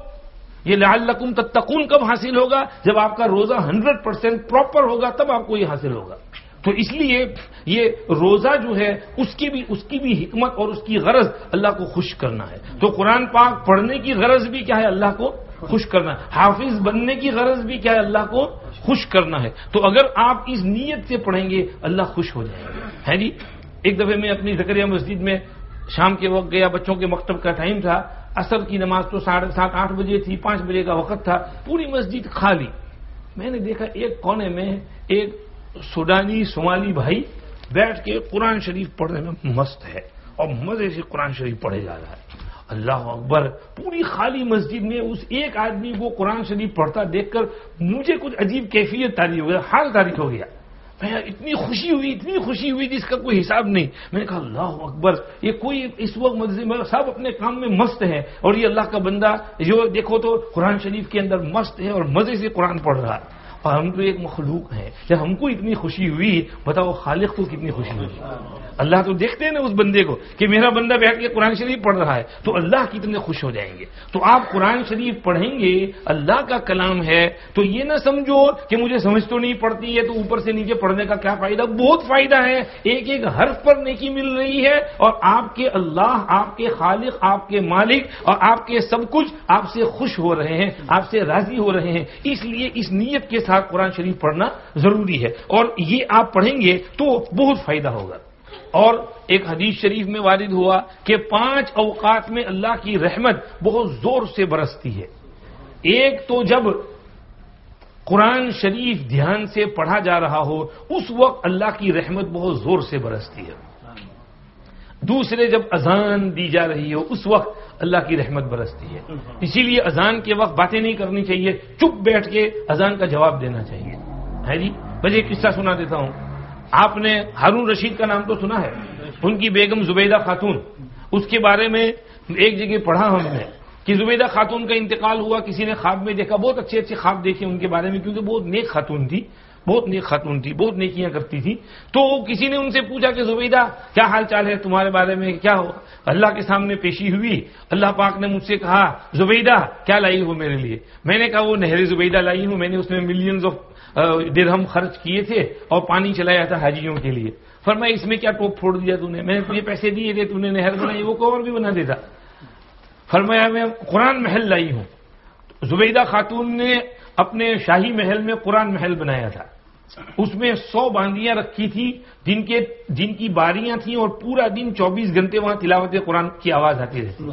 یہ لعلکم تتقون کب حاصل ہوگا؟ جب آپ کا روزہ 100% پراپر ہوگا، تب آپ کو یہ حاصل ہوگا۔ تو اس لیے یہ روزہ جو ہے اس کی بھی حکمت اور اس کی غرض اللہ کو خوش کرنا ہے۔ تو قرآن پاک پڑھنے کی غرض بھی کیا ہے؟ اللہ کو خوش کرنا ہے۔ حافظ بننے کی غرض بھی کیا ہے؟ اللہ کو خوش کرنا ہے۔ تو اگر آپ اس نیت سے پڑھیں گے اللہ خوش ہو جائیں گے، ہے جی۔ ایک دفعہ میں اپنی زکریا مسجد میں شام کے وقت گیا، بچوں کے مکتب کا ٹائم تھا، عصر کی نماز تو 7:30 8 بجے تھی، 5 بجے کا وقت تھا، پوری مسجد خالی۔ میں نے دیکھا ایک کونے میں ایک سوڈانی صومالی بھائی بیٹھ کے قرآن شریف پڑھنے میں مست ہے اور مزے سے قرآن شریف پڑھے جا رہا ہے۔ اللہ اکبر، پوری خالی مسجد میں اس ایک آدمی کو قرآن شریف پڑھتا دیکھ کر مجھے کچھ عجیب کیفیت طاری ہو گیا، حال طاری ہو گیا۔ اتنی خوشی ہوئی جس کا کوئی حساب نہیں۔ میں نے کہا اللہ اکبر، یہ کوئی اس وقت مسجد میں سب اپنے کام میں مست ہے اور یہ اللہ کا بندہ جو دیکھو تو قرآن شریف کے اندر مست ہے اور مزے سے قرآن پڑھ رہا ہے۔ اور ہم تو ایک مخلوق ہیں. جب ہم کو اتنی خوشی ہوئی, بتاؤ خالق کو کتنی خوشی ہوئی. اللہ تو دیکھتے ہیں نا اس بندے کو کہ میرا بندہ بیٹھ کے قرآن شریف پڑھ رہا ہے, تو اللہ کتنے خوش ہو جائیں گے. تو آپ قرآن شریف پڑھیں گے, اللہ کا کلام ہے, تو یہ نہ سمجھو کہ مجھے سمجھ تو نہیں پڑتی ہے تو اوپر سے نیچے پڑھنے کا کیا فائدہ. بہت فائدہ ہے, ایک ایک حرف پر نیکی مل رہی ہے, اور آپ کے اللہ, آپ کے خالق, آپ کے مالک اور آپ کے سب کچھ آپ سے خوش ہو رہے ہیں, آپ سے راضی ہو رہے ہیں. اس لیے اس نیت کے ساتھ قرآن شریف پڑھنا ضروری ہے, اور یہ آپ پڑھیں گے تو بہت فائدہ ہوگا. اور ایک حدیث شریف میں وارد ہوا کہ 5 اوقات میں اللہ کی رحمت بہت زور سے برستی ہے. ایک تو جب قرآن شریف دھیان سے پڑھا جا رہا ہو, اس وقت اللہ کی رحمت بہت زور سے برستی ہے. دوسرے جب اذان دی جا رہی ہو, اس وقت اللہ کی رحمت برستی ہے. اسی لیے اذان کے وقت باتیں نہیں کرنی چاہیے, چپ بیٹھ کے اذان کا جواب دینا چاہیے. ہے جی, بس ایک قصہ سنا دیتا ہوں. آپ نے ہارون رشید کا نام تو سنا ہے, ان کی بیگم زبیدہ خاتون. اس کے بارے میں ایک جگہ پڑھا ہم نے کہ زبیدہ خاتون کا انتقال ہوا, کسی نے خواب میں دیکھا. بہت اچھے اچھے خواب دیکھے ان کے بارے میں, کیونکہ بہت نیک خاتون تھی, بہت نیک خاتون تھی, بہت نیکیاں کرتی تھی. تو کسی نے ان سے پوچھا کہ زبیدہ کیا حال چال ہے تمہارے بارے میں, کیا ہو. اللہ کے سامنے پیشی ہوئی. اللہ پاک نے مجھ سے کہا زبیدہ کیا لائی ہو میرے لیے. میں نے کہا وہ نہر زبیدہ لائی ہوں, میں نے اس میں ملینز آف درہم خرچ کیے تھے اور پانی چلایا تھا حاجیوں کے لیے. فرمایا اس میں کیا ٹوپ پھوڑ دیا تو نے, میں نے تجھے پیسے دیے تھے, تو نے نہر بنائی, وہ کو اور بھی بنا دیتا. فرمایا میں قرآن محل لائی ہوں. زبیدہ خاتون نے اپنے شاہی محل میں قرآن محل بنایا تھا. اس میں 100 باندیاں رکھی تھی جن کی باریاں تھیں, اور پورا دن 24 گھنٹے وہاں تلاوت قرآن کی آواز آتی رہتی.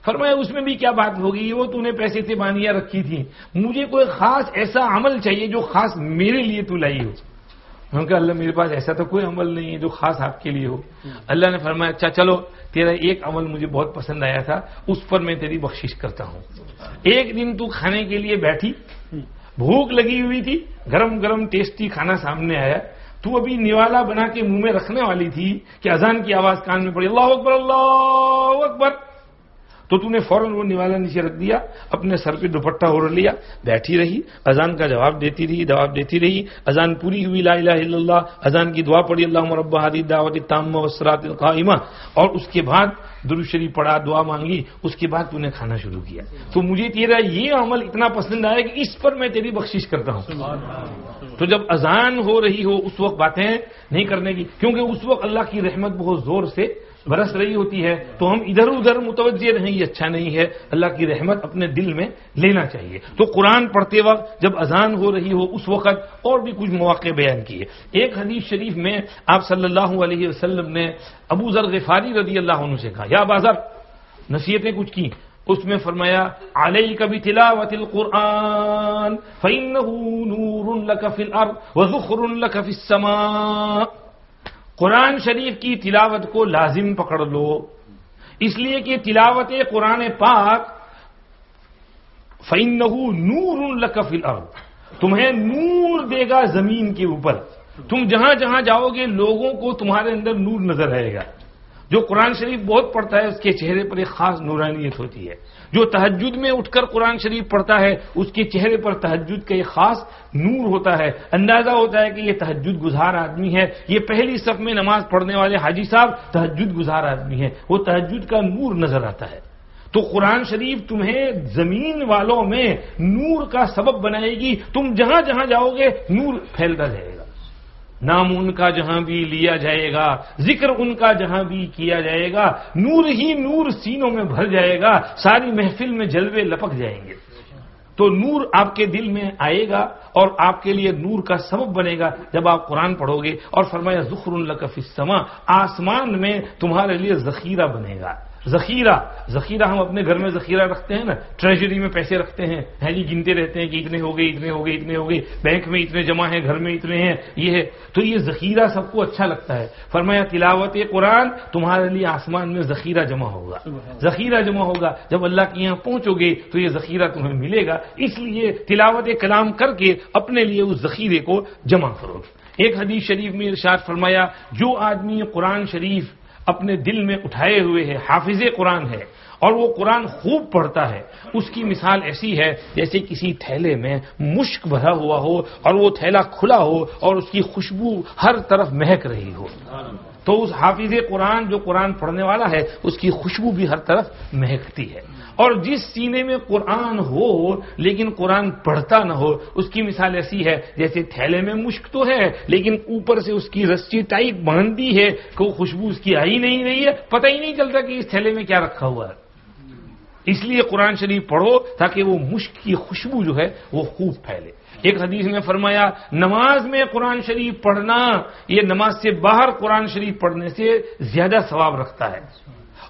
فرمایا اس میں بھی کیا بات ہوگی, وہ تو نے پیسے سے باندیاں رکھی تھی, مجھے کوئی خاص ایسا عمل چاہیے جو خاص میرے لیے تو لائی ہو. میں نے کہا اللہ میرے پاس ایسا تو کوئی عمل نہیں ہے جو خاص آپ کے لیے ہو. اللہ نے فرمایا اچھا چلو, تیرا ایک عمل مجھے بہت پسند آیا تھا, اس پر میں تیری بخشش کرتا ہوں. ایک دن تو کھانے کے لیے بیٹھی, بھوک لگی ہوئی تھی, گرم گرم ٹیسٹی کھانا سامنے آیا, تو ابھی نوالا بنا کے منہ میں رکھنے والی تھی کہ اذان کی آواز کان میں پڑی, اللہ اکبر اللہ اکبر. تو نے فوراً وہ نوالا نیچے رکھ دیا, اپنے سر پہ دوپٹہ اوڑھ لیا, بیٹھی رہی, اذان کا جواب دیتی رہی. اذان پوری ہوئی, لا الہ الا اللہ, اذان کی دعا پڑھی اللہم رب ہذہ الدعوۃ التامہ والصلاۃ القائمہ, اور اس کے بعد درود شریف پڑھا, دعا مانگی, اس کے بعد تو نے کھانا شروع کیا. تو مجھے تیرا یہ عمل اتنا پسند آیا کہ اس پر میں تیری بخشش کرتا ہوں. تو جب اذان ہو رہی ہو اس وقت باتیں نہیں کرنے کی, کیونکہ اس وقت اللہ کی رحمت بہت زور سے برس رہی ہوتی ہے, تو ہم ادھر ادھر متوجہ رہیں, یہ اچھا نہیں ہے. اللہ کی رحمت اپنے دل میں لینا چاہیے. تو قرآن پڑھتے وقت جب اذان ہو رہی ہو اس وقت اور بھی کچھ مواقع بیان کیے. ایک حدیث شریف میں آپ صلی اللہ علیہ وسلم نے ابو ذر غفاری رضی اللہ عنہ سے کہا, یا ابا ذر, نصیحتیں کچھ کی. اس میں فرمایا علیک بتلاوت القرآن فإنہ نور لک فی الارض وذخر لک فی السماء. قرآن شریف کی تلاوت کو لازم پکڑ لو, اس لیے کہ تلاوت قرآن پاک فإنہ نور لک فی الارض, تمہیں نور دے گا زمین کے اوپر. تم جہاں جہاں جاؤ گے لوگوں کو تمہارے اندر نور نظر آئے گا. جو قرآن شریف بہت پڑھتا ہے اس کے چہرے پر ایک خاص نورانیت ہوتی ہے. جو تہجد میں اٹھ کر قرآن شریف پڑھتا ہے اس کے چہرے پر تہجد کا ایک خاص نور ہوتا ہے. اندازہ ہوتا ہے کہ یہ تہجد گزار آدمی ہے, یہ پہلی صف میں نماز پڑھنے والے حاجی صاحب تہجد گزار آدمی ہے, وہ تہجد کا نور نظر آتا ہے. تو قرآن شریف تمہیں زمین والوں میں نور کا سبب بنائے گی. تم جہاں جہاں جاؤ گے نور پھیلتا جائے گا. نام ان کا جہاں بھی لیا جائے گا, ذکر ان کا جہاں بھی کیا جائے گا, نور ہی نور سینوں میں بھر جائے گا, ساری محفل میں جلوے لپک جائیں گے. تو نور آپ کے دل میں آئے گا اور آپ کے لیے نور کا سبب بنے گا جب آپ قرآن پڑھو گے. اور فرمایا ذخر لک فی السماء, آسمان میں تمہارے لیے ذخیرہ بنے گا. ذخیرہ ہم اپنے گھر میں ذخیرہ رکھتے ہیں نا, ٹریجری میں پیسے رکھتے ہیں, جی گنتے رہتے ہیں کہ اتنے ہو گئے, بینک میں اتنے جمع ہیں, گھر میں اتنے ہیں, یہ ہے. تو یہ ذخیرہ سب کو اچھا لگتا ہے. فرمایا تلاوت قرآن تمہارے لیے آسمان میں ذخیرہ جمع ہوگا. جب اللہ کے یہاں پہنچو گے تو یہ ذخیرہ تمہیں ملے گا. اس لیے تلاوت کلام کر کے اپنے لیے اس ذخیرے کو جمع کرو. ایک حدیث شریف میں ارشاد فرمایا, جو آدمی قرآن شریف اپنے دل میں اٹھائے ہوئے ہے, حافظ قرآن ہے, اور وہ قرآن خوب پڑھتا ہے، اس کی مثال ایسی ہے جیسے کسی تھیلے میں مشک بھرا ہوا ہو اور وہ تھیلا کھلا ہو اور اس کی خوشبو ہر طرف مہک رہی ہو، تو اس حافظ قرآن جو قرآن پڑھنے والا ہے اس کی خوشبو بھی ہر طرف مہکتی ہے۔ اور جس سینے میں قرآن ہو لیکن قرآن پڑھتا نہ ہو، اس کی مثال ایسی ہے جیسے تھیلے میں مشک تو ہے لیکن اوپر سے اس کی رسی ٹائٹ باندھی ہے کہ وہ خوشبو اس کی آئی نہیں رہی ہے، پتہ ہی نہیں چلتا کہ اس تھیلے میں کیا رکھا ہوا ہے۔ اس لیے قرآن شریف پڑھو تاکہ وہ مشک کی خوشبو جو ہے وہ خوب پھیلے۔ ایک حدیث میں فرمایا نماز میں قرآن شریف پڑھنا یہ نماز سے باہر قرآن شریف پڑھنے سے زیادہ ثواب رکھتا ہے،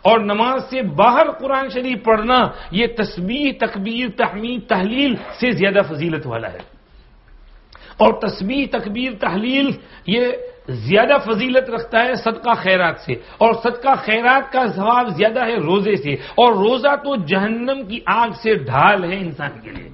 اور نماز سے باہر قرآن شریف پڑھنا یہ تسبیح تکبیر تحمید تحلیل سے زیادہ فضیلت والا ہے، اور تسبیح تکبیر تحلیل یہ زیادہ فضیلت رکھتا ہے صدقہ خیرات سے، اور صدقہ خیرات کا ثواب زیادہ ہے روزے سے، اور روزہ تو جہنم کی آگ سے ڈھال ہے انسان کے لیے۔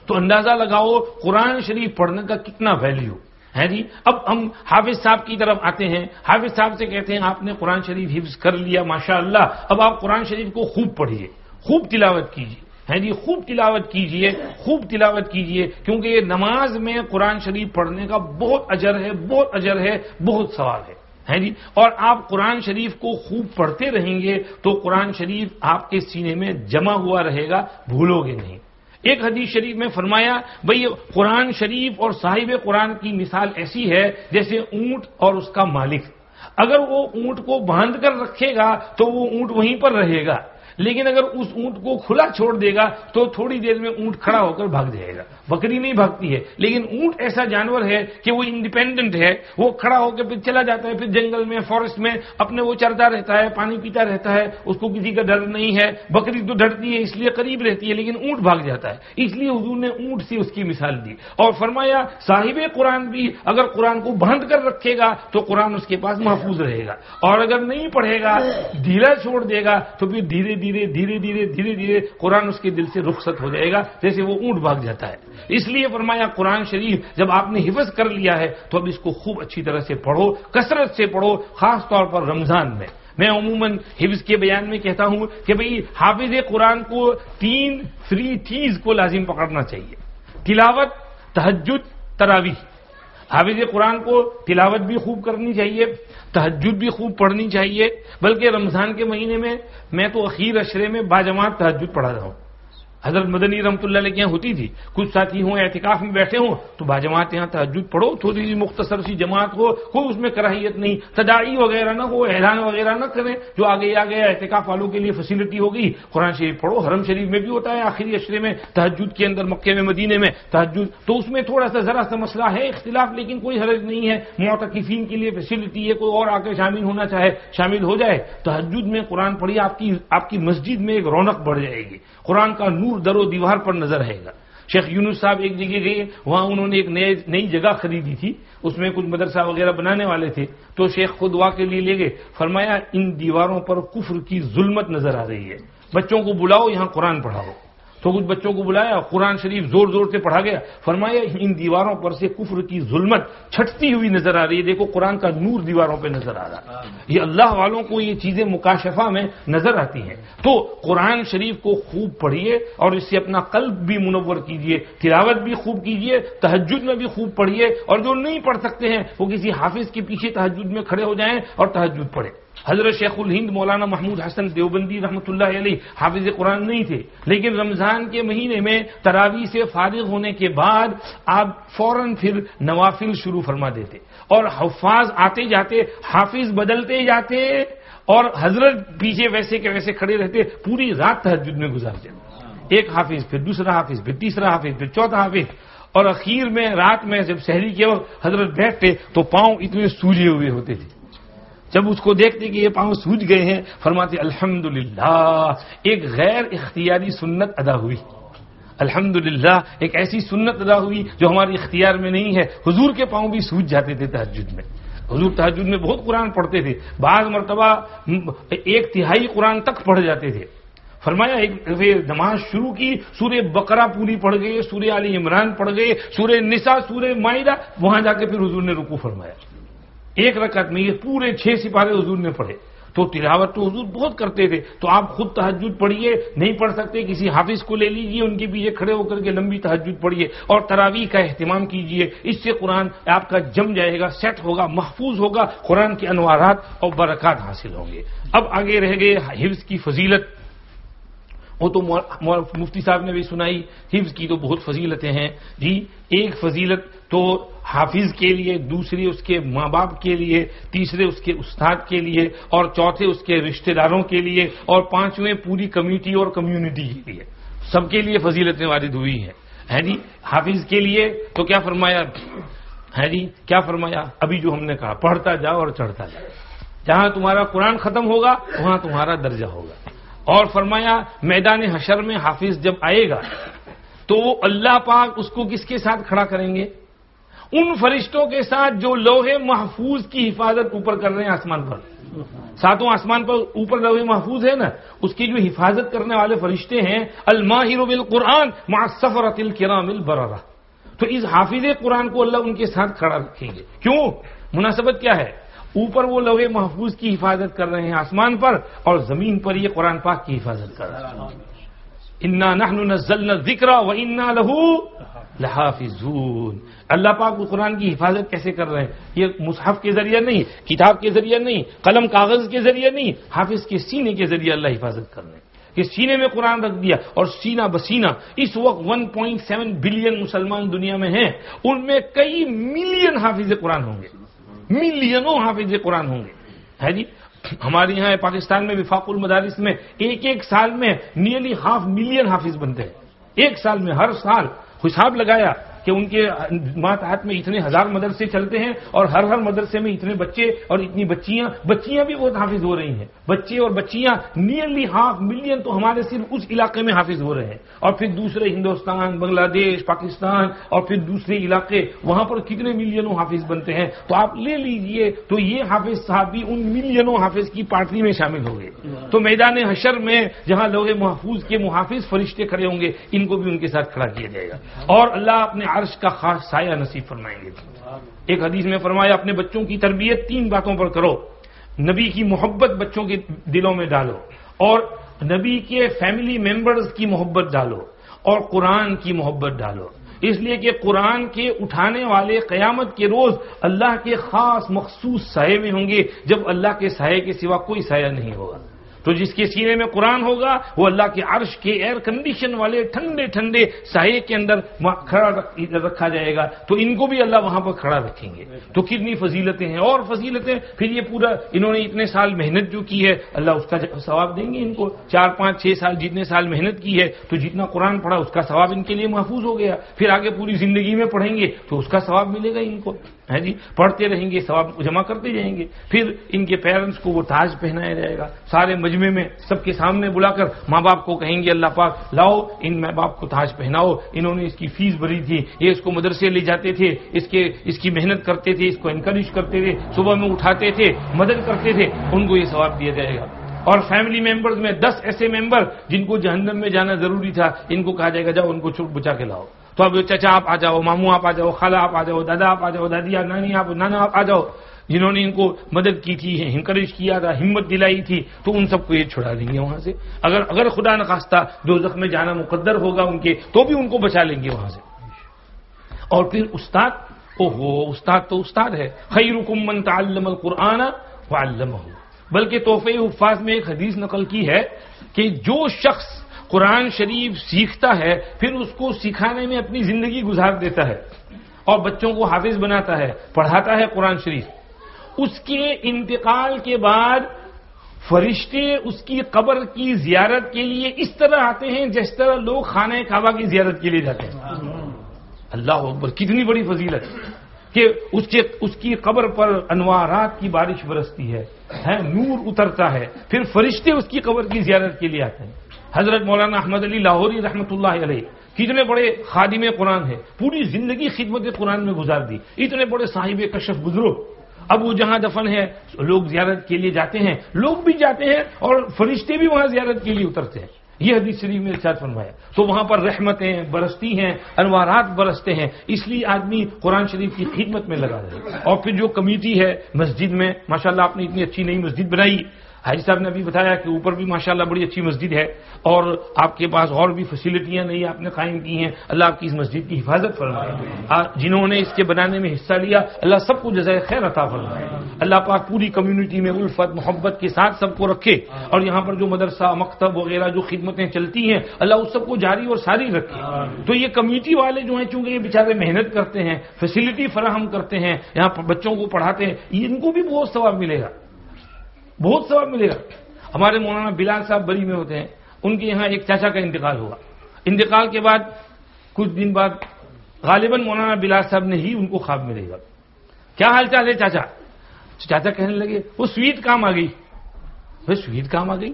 تو اندازہ لگاؤ قرآن شریف پڑھنے کا کتنا ویلیو ہے جی۔ اب ہم حافظ صاحب کی طرف آتے ہیں، حافظ صاحب سے کہتے ہیں آپ نے قرآن شریف حفظ کر لیا ماشاءاللہ، اب آپ قرآن شریف کو خوب پڑھیے، خوب تلاوت کیجیے، ہے جی، خوب تلاوت کیجئے، خوب تلاوت کیجئے، کیونکہ یہ نماز میں قرآن شریف پڑھنے کا بہت اجر ہے، بہت اجر ہے، بہت ثواب ہے جی۔ اور آپ قرآن شریف کو خوب پڑھتے رہیں گے تو قرآن شریف آپ کے سینے میں جمع ہوا رہے گا، بھولو گے نہیں۔ ایک حدیث شریف میں فرمایا بھئی قرآن شریف اور صاحب قرآن کی مثال ایسی ہے جیسے اونٹ اور اس کا مالک، اگر وہ اونٹ کو باندھ کر رکھے گا تو وہ اونٹ وہیں پر رہے گا، لیکن اگر اس اونٹ کو کھلا چھوڑ دے گا تو تھوڑی دیر میں اونٹ کھڑا ہو کر بھاگ جائے گا۔ بکری نہیں بھاگتی ہے، لیکن اونٹ ایسا جانور ہے کہ وہ انڈیپینڈنٹ ہے، وہ کھڑا ہو کے پھر چلا جاتا ہے، پھر جنگل میں فارسٹ میں اپنے وہ چرتا رہتا ہے، پانی پیتا رہتا ہے، اس کو کسی کا ڈر نہیں ہے۔ بکری تو ڈرتی ہے اس لیے قریب رہتی ہے، لیکن اونٹ بھاگ جاتا ہے، اس لیے حضور نے اونٹ سے اس کی مثال دی، اور فرمایا صاحب قرآن بھی اگر قرآن کو باندھ کر رکھے گا تو قرآن اس کے پاس محفوظ رہے گا، اور اگر نہیں پڑھے گا، ڈھیلا چھوڑ دے گا تو پھر دھیرے دھیرے قرآن اس کے دل سے رخصت ہو جائے گا جیسے وہ اونٹ بھاگ جاتا ہے۔ اس لیے فرمایا قرآن شریف جب آپ نے حفظ کر لیا ہے تو اب اس کو خوب اچھی طرح سے پڑھو، کثرت سے پڑھو، خاص طور پر رمضان میں۔ میں عموماً حفظ کے بیان میں کہتا ہوں کہ بھئی حافظ قرآن کو 3 چیز کو لازم پکڑنا چاہیے: تلاوت، تہجد، تراویح۔ حافظ قرآن کو تلاوت بھی خوب کرنی چاہیے، تہجد بھی خوب پڑھنی چاہیے، بلکہ رمضان کے مہینے میں تو اخیر عشرے میں باجماعت تہجد پڑھا رہا ہوں۔ حضرت مدنی رحمۃ اللہ علیہ کے یہاں ہوتی تھی، کچھ ساتھی ہوں اعتکاف میں بیٹھے ہوں تو باجماعت یہاں تہجد پڑھو، تھوڑی سی مختصر سی جماعت ہو، کوئی اس میں کراہیت نہیں، تداعی وغیرہ نہ ہو، اعلان وغیرہ نہ کریں، جو آگے اعتکاف والوں کے لیے فیسلٹی ہوگی۔ قرآن شریف پڑھو، حرم شریف میں بھی ہوتا ہے آخری عشرے میں تہجد کے اندر، مکے میں مدینے میں تہجد، تو اس میں تھوڑا سا ذرا سا مسئلہ ہے اختلاف، لیکن کوئی حرج نہیں ہے، معتکفین کے لیے فیسلٹی ہے، کوئی اور آ کے شامل ہونا چاہے شامل ہو جائے۔ تہجد میں قرآن پڑھیے، آپ کی مسجد میں ایک رونق بڑھ جائے گی، قرآن کا نور در و دیوار پر نظر آئے گا۔ شیخ یونس صاحب ایک جگہ گئے، وہاں انہوں نے ایک نئی جگہ خریدی تھی، اس میں کچھ مدرسہ وغیرہ بنانے والے تھے، تو شیخ خود دعا کے لیے لے گئے، فرمایا ان دیواروں پر کفر کی ظلمت نظر آ رہی ہے، بچوں کو بلاؤ یہاں قرآن پڑھاؤ۔ تو کچھ بچوں کو بلایا، قرآن شریف زور زور سے پڑھا گیا، فرمایا ان دیواروں پر سے کفر کی ظلمت چھٹتی ہوئی نظر آ رہی ہے، دیکھو قرآن کا نور دیواروں پہ نظر آ رہا ہے۔ یہ اللہ والوں کو یہ چیزیں مکاشفہ میں نظر آتی ہیں۔ تو قرآن شریف کو خوب پڑھیے اور اس سے اپنا قلب بھی منور کیجیے، تلاوت بھی خوب کیجیے، تہجد میں بھی خوب پڑھیے، اور جو نہیں پڑھ سکتے ہیں وہ کسی حافظ کے پیچھے تہجد میں کھڑے ہو جائیں اور تہجد پڑھیں۔ حضرت شیخ الہند مولانا محمود حسن دیوبندی رحمۃ اللہ علیہ حافظ قرآن نہیں تھے، لیکن رمضان کے مہینے میں تراویح سے فارغ ہونے کے بعد آپ فوراً پھر نوافل شروع فرما دیتے، اور حفاظ آتے جاتے، حافظ بدلتے جاتے، اور حضرت پیچھے ویسے کے ویسے کھڑے رہتے، پوری رات تہجد میں گزارتے، ایک حافظ، پھر دوسرا حافظ، پھر تیسرا حافظ، پھر چوتھا حافظ، اور اخیر میں رات میں جب سحری کے وقت حضرت بیٹھتے تو پاؤں اتنے سوجے ہوئے ہوتے تھے، جب اس کو دیکھتے کہ یہ پاؤں سوج گئے ہیں فرماتے الحمدللہ ایک غیر اختیاری سنت ادا ہوئی، الحمدللہ ایک ایسی سنت ادا ہوئی جو ہمارے اختیار میں نہیں ہے۔ حضور کے پاؤں بھی سوج جاتے تھے تہجد میں، حضور تہجد میں بہت قرآن پڑھتے تھے، بعض مرتبہ 1/3 قرآن تک پڑھ جاتے تھے۔ فرمایا ایک نماز شروع کی، سورہ بقرہ پوری پڑھ گئے، سورہ آل عمران پڑھ گئے، سورہ نساء، سورہ مائدہ، وہاں جا کے پھر حضور نے رکوع فرمایا، ایک رکعت میں یہ پورے 6 سپارے حضور نے پڑھے۔ تو تلاوت تو حضور بہت کرتے تھے، تو آپ خود تہجد پڑھیے، نہیں پڑھ سکتے کسی حافظ کو لے لیجئے، ان کے پیچھے کھڑے ہو کر کے لمبی تہجد پڑھیے اور تراویح کا اہتمام کیجئے، اس سے قرآن آپ کا جم جائے گا، سیٹ ہوگا، محفوظ ہوگا، قرآن کے انوارات اور برکات حاصل ہوں گے۔ اب آگے رہ گئے حفظ کی فضیلت، وہ تو مفتی صاحب نے بھی سنائی، حفظ کی تو بہت فضیلتیں ہیں جی۔ ایک فضیلت تو حافظ کے لیے، دوسری اس کے ماں باپ کے لیے، تیسرے اس کے استاد کے لیے، اور چوتھے اس کے رشتہ داروں کے لیے، اور پانچویں پوری کمیٹی اور کمیونٹی کے لیے، سب کے لیے فضیلتیں وارد ہوئی ہیں، ہے جی۔ حافظ کے لیے تو کیا فرمایا ہے جی، کیا فرمایا؟ ابھی جو ہم نے کہا، پڑھتا جاؤ اور چڑھتا جاؤ، جہاں تمہارا قرآن ختم ہوگا وہاں تمہارا درجہ ہوگا۔ اور فرمایا میدان حشر میں حافظ جب آئے گا تو وہ اللہ پاک اس کو کس کے ساتھ کھڑا کریں گے؟ ان فرشتوں کے ساتھ جو لوح محفوظ کی حفاظت اوپر کر رہے ہیں آسمان پر، ساتوں آسمان پر اوپر لوح محفوظ ہے نا، اس کی جو حفاظت کرنے والے فرشتے ہیں، الماہر بالقرآن مع السفرۃ الکرام البررہ، تو اس حافظ قرآن کو اللہ ان کے ساتھ کھڑا رکھیں گے۔ کیوں؟ مناسبت کیا ہے؟ اوپر وہ لوح محفوظ کی حفاظت کر رہے ہیں آسمان پر، اور زمین پر یہ قرآن پاک کی حفاظت کر رہے ہیں۔ انا نحن نزلنا الذکر وانا لہ لحافظون۔ اللہ پاک قرآن کی حفاظت کیسے کر رہے ہیں؟ یہ مصحف کے ذریعے نہیں، کتاب کے ذریعے نہیں، قلم کاغذ کے ذریعے نہیں، حافظ کے سینے کے ذریعے اللہ حفاظت کر رہے ہیں کہ سینے میں قرآن رکھ دیا، اور سینہ بسینہ اس وقت 1.7 بلین مسلمان دنیا میں ہیں، ان میں کئی ملین حافظ قرآن ہوں گے، ملینوں حافظ قرآن ہوں گے، ہے جی۔ ہمارے یہاں پاکستان میں وفاق المدارس میں ایک سال میں نیرلی 500,000 حافظ بنتے ہیں، ایک سال میں، ہر سال حساب لگایا کہ ان کے ماتحت میں اتنے ہزار مدرسے چلتے ہیں، اور ہر مدرسے میں اتنے بچے اور اتنی بچیاں بھی بہت حافظ ہو رہی ہیں، بچے اور بچیاں نیرلی 500,000 تو ہمارے صرف اس علاقے میں حافظ ہو رہے ہیں، اور پھر دوسرے ہندوستان، بنگلہ دیش، پاکستان، اور پھر دوسرے علاقے، وہاں پر کتنے ملینوں حافظ بنتے ہیں، تو آپ لے لیجئے، تو یہ حافظ صاحب بھی ان ملینوں حافظ کی پارٹی میں شامل ہو گئے۔ تو میدان حشر میں جہاں لوح محفوظ کے محافظ فرشتے کھڑے ہوں گے، ان کو بھی ان کے ساتھ کھڑا کیا جائے گا، اور اللہ اپنے عرش کا خاص سایہ نصیب فرمائیں گے۔ ایک حدیث میں فرمایا اپنے بچوں کی تربیت 3 باتوں پر کرو، نبی کی محبت بچوں کے دلوں میں ڈالو، اور نبی کے فیملی ممبرز کی محبت ڈالو، اور قرآن کی محبت ڈالو، اس لیے کہ قرآن کے اٹھانے والے قیامت کے روز اللہ کے خاص مخصوص سائے میں ہوں گے، جب اللہ کے سائے کے سوا کوئی سایہ نہیں ہوگا۔ تو جس کے سینے میں قرآن ہوگا وہ اللہ کے عرش کے ایئر کنڈیشن والے ٹھنڈے ٹھنڈے سائے کے اندر کھڑا رکھا جائے گا، تو ان کو بھی اللہ وہاں پر کھڑا رکھیں گے۔ تو کتنی فضیلتیں ہیں، اور فضیلتیں پھر یہ پورا انہوں نے اتنے سال محنت جو کی ہے، اللہ اس کا ثواب دیں گے ان کو، 4 5 6 سال جتنے سال محنت کی ہے، تو جتنا قرآن پڑھا اس کا ثواب ان کے لیے محفوظ ہو گیا، پھر آگے پوری زندگی میں پڑھیں گے تو اس کا ثواب ملے گا ان کو، ہے جی، پڑھتے رہیں گے، ثواب جمع کرتے جائیں گے۔ پھر ان کے پیرنٹس کو وہ تاج پہنایا جائے گا، سارے مجمع میں سب کے سامنے بلا کر ماں باپ کو کہیں گے اللہ پاک لاؤ ان ماں باپ کو تاج پہناؤ، انہوں نے اس کی فیس بھری تھی، یہ اس کو مدرسے لے جاتے تھے، اس کی محنت کرتے تھے، اس کو انکریج کرتے تھے، صبح میں اٹھاتے تھے، مدد کرتے تھے، ان کو یہ ثواب دیا جائے گا۔ اور فیملی ممبرز میں 10 ایسے ممبر جن کو جہنم میں جانا ضروری تھا، ان کو کہا جائے گا جاؤ ان کو چھوٹ بچا کے لاؤ۔ تو اب چچا آپ آ جاؤ، ماموں آپ آ جاؤ، خالہ آپ آ جاؤ، دادا آپ آ جاؤ، دادی آپ، نانی آپ، نانا آپ آ جاؤ، جنہوں نے ان کو مدد کی تھی، انکریج کیا تھا، ہمت دلائی تھی، تو ان سب کو یہ چھڑا دیں گے وہاں سے۔ اگر خدا نخواستہ دوزخ میں جانا مقدر ہوگا ان کے، تو بھی ان کو بچا لیں گے وہاں سے۔ اور پھر استاد، استاد تو استاد ہے، خیرکم من تعلم القرآن وعلمہ، بلکہ تحفہ حفاظ میں ایک حدیث نقل کی ہے کہ جو شخص قرآن شریف سیکھتا ہے پھر اس کو سکھانے میں اپنی زندگی گزار دیتا ہے، اور بچوں کو حافظ بناتا ہے، پڑھاتا ہے قرآن شریف، اس کے انتقال کے بعد فرشتے اس کی قبر کی زیارت کے لیے اس طرح آتے ہیں جس طرح لوگ خانہ کعبہ کی زیارت کے لیے جاتے ہیں۔ اللہ اکبر، کتنی بڑی فضیلت کہ اس کی قبر پر انوارات کی بارش برستی ہے، نور اترتا ہے، پھر فرشتے اس کی قبر کی زیارت کے لیے آتے ہیں۔ حضرت مولانا احمد علی لاہوری رحمۃ اللہ علیہ کتنے بڑے خادم قرآن ہیں، پوری زندگی خدمت قرآن میں گزار دی، اتنے بڑے صاحب کشف بزرگ، اب وہ جہاں دفن ہے لوگ زیارت کے لیے جاتے ہیں، لوگ بھی جاتے ہیں اور فرشتے بھی وہاں زیارت کے لیے اترتے ہیں، یہ حدیث شریف میں ارشاد فرمایا۔ تو وہاں پر رحمتیں برستی ہیں، انوارات برستے ہیں، اس لیے آدمی قرآن شریف کی خدمت میں لگا رہے۔ اور پھر جو کمیٹی ہے مسجد میں، ماشاءاللہ آپ نے اتنی اچھی نئی مسجد بنائی، حاجی صاحب نے ابھی بتایا کہ اوپر بھی ماشاءاللہ بڑی اچھی مسجد ہے اور آپ کے پاس اور بھی فیسلٹیاں نہیں آپ نے قائم کی ہیں. اللہ آپ کی اس مسجد کی حفاظت فرمائے. جنہوں نے اس کے بنانے میں حصہ لیا اللہ سب کو جزائے خیر عطا فرمائے. اللہ پاک پوری کمیونٹی میں الفت محبت کے ساتھ سب کو رکھے اور یہاں پر جو مدرسہ مکتب وغیرہ جو خدمتیں چلتی ہیں اللہ اس سب کو جاری اور ساری رکھے. تو یہ کمیونٹی والے جو ہیں چونکہ یہ بیچارے محنت کرتے ہیں فیسلٹی فراہم کرتے ہیں یہاں بچوں کو پڑھاتے ہیں ان کو بھی بہت ثواب ملے گا بہت ثواب ملے گا. ہمارے مولانا بلال صاحب بری میں ہوتے ہیں ان کے یہاں ایک چاچا کا انتقال ہوا. انتقال کے بعد کچھ دن بعد غالباً مولانا بلال صاحب نے ہی ان کو خواب میں دیکھا. کیا حال چال ہے چاچا؟ چاچا کہنے لگے وہ سویٹ کام آ گئی. سویٹ کام آ گئی.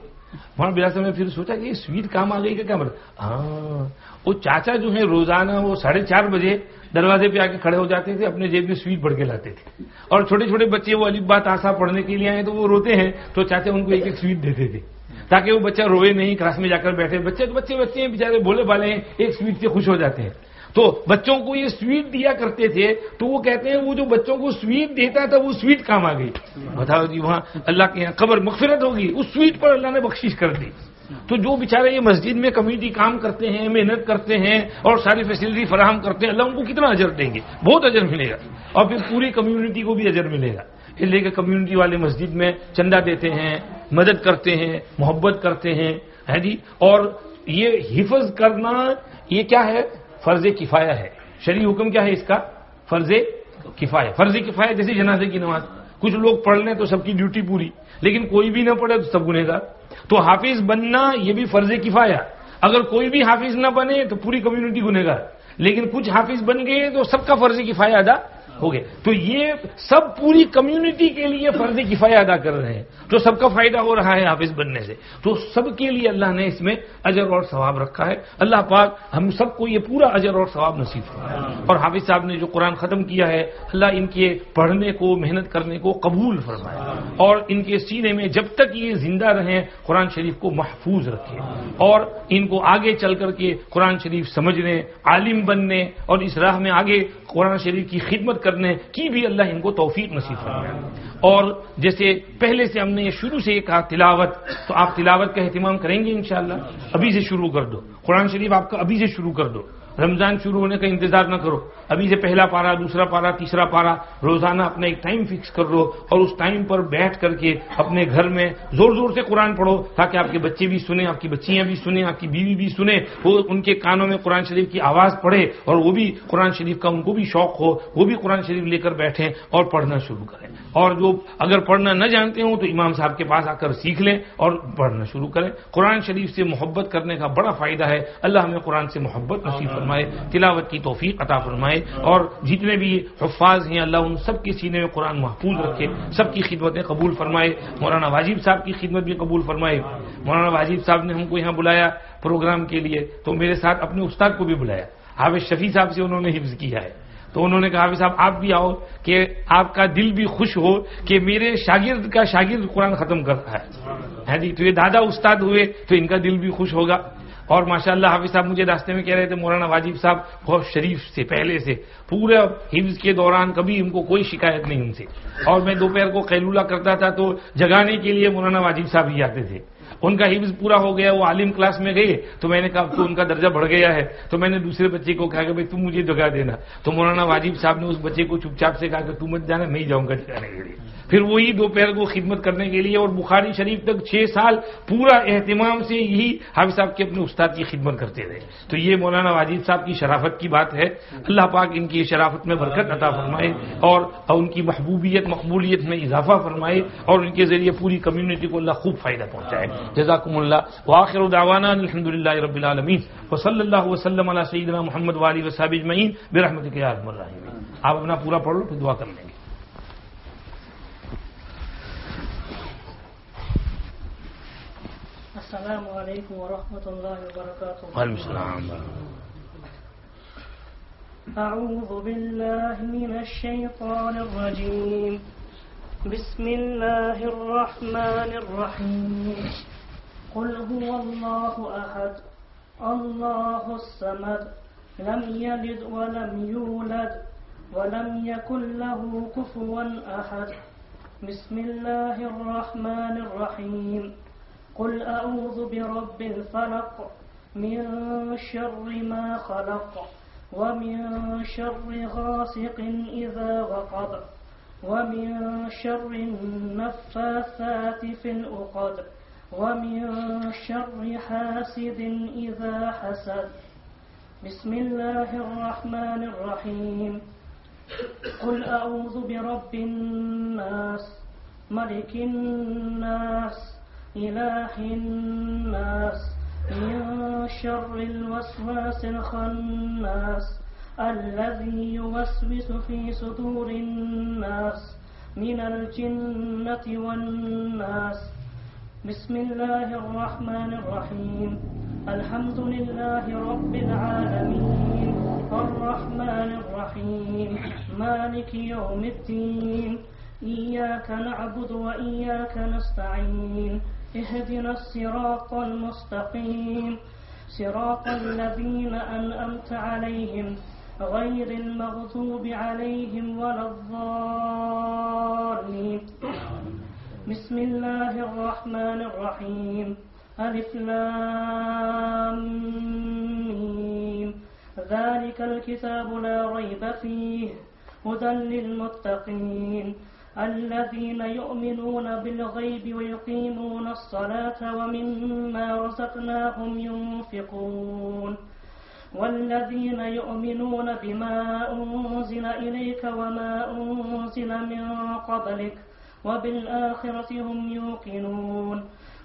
مولانا بلال صاحب نے پھر سوچا کہ یہ سویٹ کام آ گئی کا کیا مطلب؟ ہاں وہ چاچا جو ہے روزانہ وہ 4:30 بجے دروازے پہ آ کے کھڑے ہو جاتے تھے اپنے جیب میں سویٹ بھر کے لاتے تھے اور چھوٹے چھوٹے بچے وہ الف با تا سا پڑھنے کے لیے آئے تو وہ روتے ہیں تو چاچا ان کو ایک ایک سویٹ دیتے تھے تاکہ وہ بچہ روئے نہیں کلاس میں جا کر بیٹھے. بچے تو بچے ہیں بیچارے بولے بالے ہیں ایک سویٹ سے خوش ہو جاتے ہیں. تو بچوں کو یہ سویٹ دیا کرتے تھے تو وہ کہتے ہیں وہ جو بچوں کو سویٹ دیتا تھا وہ سویٹ کام آ گئی. بتاؤ جی وہاں اللہ کے یہاں قبر مغفرت ہوگی اس سویٹ پر اللہ نے بخشش کر دی. تو جو بیچارے یہ مسجد میں کمیٹی کام کرتے ہیں محنت کرتے ہیں اور ساری فیسلٹی فراہم کرتے ہیں اللہ ان کو کتنا اجر دیں گے بہت اجر ملے گا اور پھر پوری کمیونٹی کو بھی اجر ملے گا. اس لیے کہ کمیونٹی والے مسجد میں چندہ دیتے ہیں مدد کرتے ہیں محبت کرتے ہیں ہے جی. اور یہ حفظ کرنا یہ کیا ہے فرض کفایہ ہے. شرعی حکم کیا ہے اس کا فرض کفایہ. فرض کفایہ جیسے جنازے کی نماز کچھ لوگ پڑھ لیں تو سب کی ڈیوٹی پوری لیکن کوئی بھی نہ پڑھے تو سب گنہگار. تو حافظ بننا یہ بھی فرض کفایہ. اگر کوئی بھی حافظ نہ بنے تو پوری کمیونٹی گنہگار لیکن کچھ حافظ بن گئے تو سب کا فرض کفایہ ادا ہو گئے. تو یہ سب پوری کمیونٹی کے لیے فرض کفایہ ادا کر رہے ہیں تو سب کا فائدہ ہو رہا ہے حافظ بننے سے. تو سب کے لیے اللہ نے اس میں اجر اور ثواب رکھا ہے. اللہ پاک ہم سب کو یہ پورا اجر اور ثواب نصیب فرمائے. اور حافظ صاحب نے جو قرآن ختم کیا ہے اللہ ان کے پڑھنے کو محنت کرنے کو قبول فرمائے اور ان کے سینے میں جب تک یہ زندہ رہیں قرآن شریف کو محفوظ رکھے اور ان کو آگے چل کر کے قرآن شریف سمجھنے عالم بننے اور اس راہ میں آگے قرآن شریف کی خدمت کرنے کی بھی اللہ ان کو توفیق نصیب فرمائے. اور جیسے پہلے سے ہم نے یہ شروع سے یہ کہا تلاوت تو آپ تلاوت کا اہتمام کریں گے انشاءاللہ. ابھی سے شروع کر دو قرآن شریف آپ کا ابھی سے شروع کر دو. رمضان شروع ہونے کا انتظار نہ کرو ابھی سے پہلا پارا دوسرا پارا تیسرا پارا روزانہ اپنا ایک ٹائم فکس کر لو اور اس ٹائم پر بیٹھ کر کے اپنے گھر میں زور زور سے قرآن پڑھو تاکہ آپ کے بچے بھی سنیں آپ کی بچیاں بھی سنیں آپ کی بیوی بھی سنیں وہ ان کے کانوں میں قرآن شریف کی آواز پڑھے اور وہ بھی قرآن شریف کا ان کو بھی شوق ہو وہ بھی قرآن شریف لے کر بیٹھیں اور پڑھنا شروع کریں. اور جو اگر پڑھنا نہ جانتے ہوں تو امام صاحب کے پاس آ کر سیکھ لیں اور پڑھنا شروع کریں. قرآن شریف سے محبت کرنے کا بڑا فائدہ ہے. اللہ ہمیں قرآن سے محبت نصیب فرمائے تلاوت کی توفیق عطا فرمائے اور جتنے بھی حفاظ ہیں اللہ ان سب کے سینے میں قرآن محفوظ رکھے سب کی خدمتیں قبول فرمائے. مولانا واجب صاحب کی خدمت بھی قبول فرمائے. مولانا واجب صاحب نے ہم کو یہاں بلایا پروگرام کے لیے تو میرے ساتھ اپنے استاد کو بھی بلایا. حافظ شفیع صاحب سے انہوں نے حفظ کیا ہے تو انہوں نے کہا حافظ صاحب آپ بھی آؤ کہ آپ کا دل بھی خوش ہو کہ میرے شاگرد کا شاگرد قرآن ختم کر رہا ہے جی. تو یہ دادا استاد ہوئے تو ان کا دل بھی خوش ہوگا. اور ماشاءاللہ حافظ صاحب مجھے راستے میں کہہ رہے تھے مولانا واجب صاحب بہت شریف سے پہلے سے پورے حفظ کے دوران کبھی ان کو کوئی شکایت نہیں ان سے. اور میں دوپہر کو قیلولہ کرتا تھا تو جگانے کے لیے مولانا واجب صاحب ہی آتے تھے. ان کا حفظ پورا ہو گیا وہ عالم کلاس میں گئے تو میں نے کہا اب تو ان کا درجہ بڑھ گیا ہے تو میں نے دوسرے بچے کو کہا کہ بھائی تم مجھے جگا دینا. تو مولانا واجب صاحب نے اس بچے کو چپ چاپ سے کہا کہ تم مت جانا میں ہی جاؤں گا جگانے کے لیے. پھر وہی دوپہر کو خدمت کرنے کے لیے اور بخاری شریف تک 6 سال پورا اہتمام سے یہی حافظ صاحب کے اپنے استاد کی خدمت کرتے رہے. تو یہ مولانا واجب صاحب کی شرافت کی بات ہے. اللہ پاک ان کی شرافت میں برکت عطا فرمائے اور ان کی محبوبیت مقبولیت میں اضافہ فرمائے اور ان کے ذریعے پوری کمیونٹی کو اللہ خوب فائدہ پہنچائے. جزاکم اللہ وآخر دعوانا الحمدللہ رب العالمین وصلی اللہ وسلم علی سیدنا محمد وآلہ وصحبہ اجمعین برحمتک یا ارحم الراحمین. آپ اپنا پورا پڑھ لو پھر دعا کر لیں گے. السلام علیکم ورحمۃ اللہ وبرکاتہ. وعلیکم السلام. اعوذ باللہ من الشیطان الرجیم بسم اللہ الرحمن الرحیم قل هو اللہ احد اللہ الصمد لم یلد ولم یولد ولم یکن له کفوا احد بسم الله الرحمن الرحيم قل أعوذ برب الفلق من شر ما خلق ومن شر غاسق إذا وقب ومن شر النفاثات في العقد ومن شر حاسد إذا حسد. بسم الله الرحمن الرحيم قل أعوذ برب الناس ملك الناس إله الناس من شر الوسواس الخناس الذي يوسوس في صدور الناس من الجنة والناس. بسم الله الرحمن الرحيم الحمد لله رب العالمين الرحمن الرحيم مالك يوم الدين إياك نعبد وإياك نستعين اهدنا الصراط المستقيم صراط الذين أنعمت عليهم غير المغضوب عليهم ولا الضالين. بسم الله الرحمن الرحيم ألف لام ميم ذلك الكتاب لا ريب فيه هدى للمتقين الذين يؤمنون بالغيب ويقيمون الصلاة ومما رزقناهم ينفقون والذين يؤمنون بما أنزل إليك وما أنزل من قبلك وبالآخرة هم يوقنون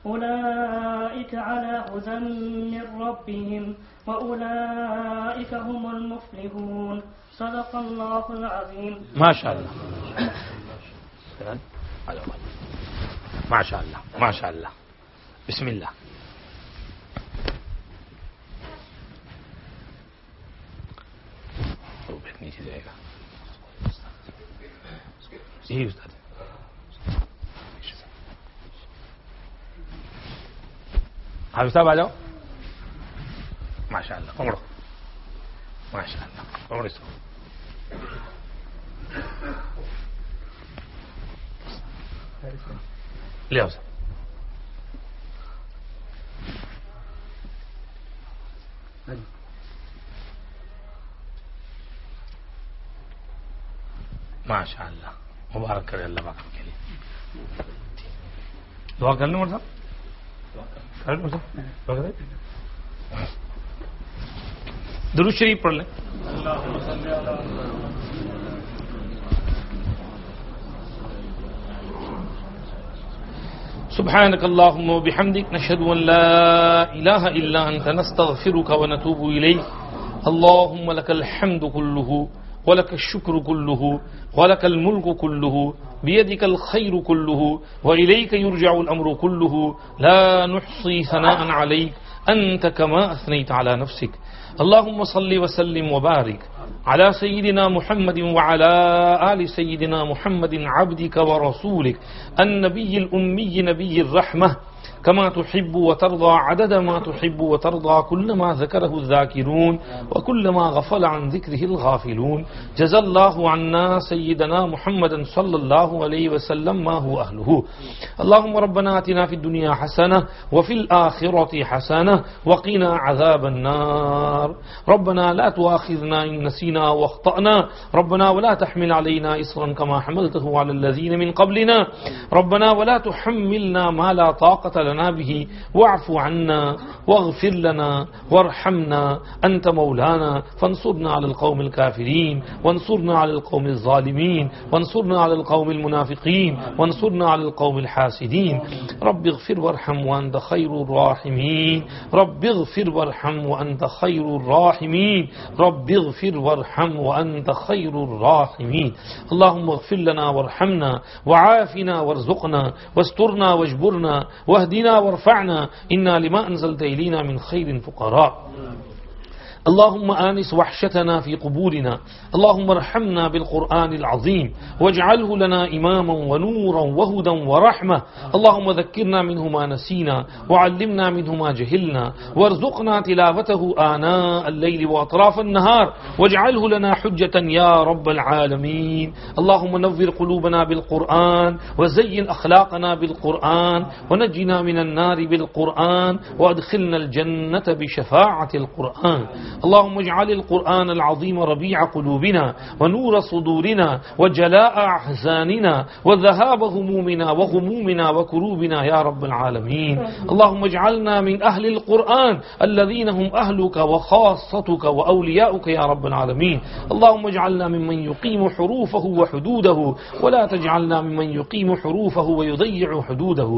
أولئك على هدى من ربهم وأولئك هم المفلحون. صدق الله العظيم. ما شاء الله ما شاء الله ما شاء الله. بسم الله. نیچے جائے گا یہی استاد حافظ صاحب آ جاؤ. ماشاء اللہ پکڑو. ماشاء اللہ پکڑو اس کو. لے آؤ صاحب. ماشاء اللہ مبارک کرے اللہ پاک کے لیے. دعا کر لیں صاحب. درود شریف پڑھ لیں. سبحانك اللهم وبحمدك نشهد أن لا إله إلا أنت نستغفرك ونتوب إليك. اللهم لك الحمد كله ولك الشكر كله ولك الملك كله بيدك الخير كله وإليك يرجع الأمر كله لا نحصي ثناء عليك أنت كما أثنيت على نفسك. اللهم صل وسلم وبارك على سيدنا محمد وعلى آل سيدنا محمد عبدك ورسولك النبي الأمي نبي الرحمة كما تحب وترضى عدد ما تحب وترضى كل ما ذكره الذاكرون وكل ما غفل عن ذكره الغافلون. جزى الله عنا سيدنا محمد صلى الله عليه وسلم ما هو أهله. اللهم ربنا آتنا في الدنيا حسنة وفي الآخرة حسنة وقنا عذاب النار. ربنا لا تؤاخذنا إن نسينا واخطأنا. ربنا ولا تحمل علينا إصرا كما حملته على الذين من قبلنا. ربنا ولا تحملنا ما لا طاقة لنا به واعف عنا واغفر لنا وارحمنا أنت مولانا فانصرنا على القوم الكافرين وانصرنا على القوم الظالمين وانصرنا على القوم المنافقين وانصرنا على القوم الحاسدين. رب اغفر وارحم وأنت خير الراحمين. رب اغفر وارحم وأنت خير الراحمين. رب اغفر وارحم وأنت خير الراحمين. اللهم اغفر لنا وارحمنا وعافنا وارزقنا واسترنا واجبرنا واهدنا وارفعنا إنا لما أنزلت إلينا من خير فقراء. اللهم آنس وحشتنا في قبورنا اللهم ارحمنا بالقرآن العظيم واجعله لنا إماما ونورا وهدى ورحمة اللهم ذكرنا منه ما نسينا وعلمنا منه ما جهلنا وارزقنا تلاوته آناء الليل وأطراف النهار واجعله لنا حجة يا رب العالمين اللهم نور قلوبنا بالقرآن وزين أخلاقنا بالقرآن ونجنا من النار بالقرآن وادخلنا الجنة بشفاعة القرآن اللهم اجعل القرآن العظيم ربيع قلوبنا ونور صدورنا وجلاء أحزاننا وذهاب همومنا وغمومنا وكروبنا يا رب العالمين اللهم اجعلنا من أهل القرآن الذين هم أهلك وخاصتك وأولياؤك يا رب العالمين اللهم اجعلنا ممن يقيم حروفه وحدوده ولا تجعلنا ممن يقيم حروفه ويضيع حدوده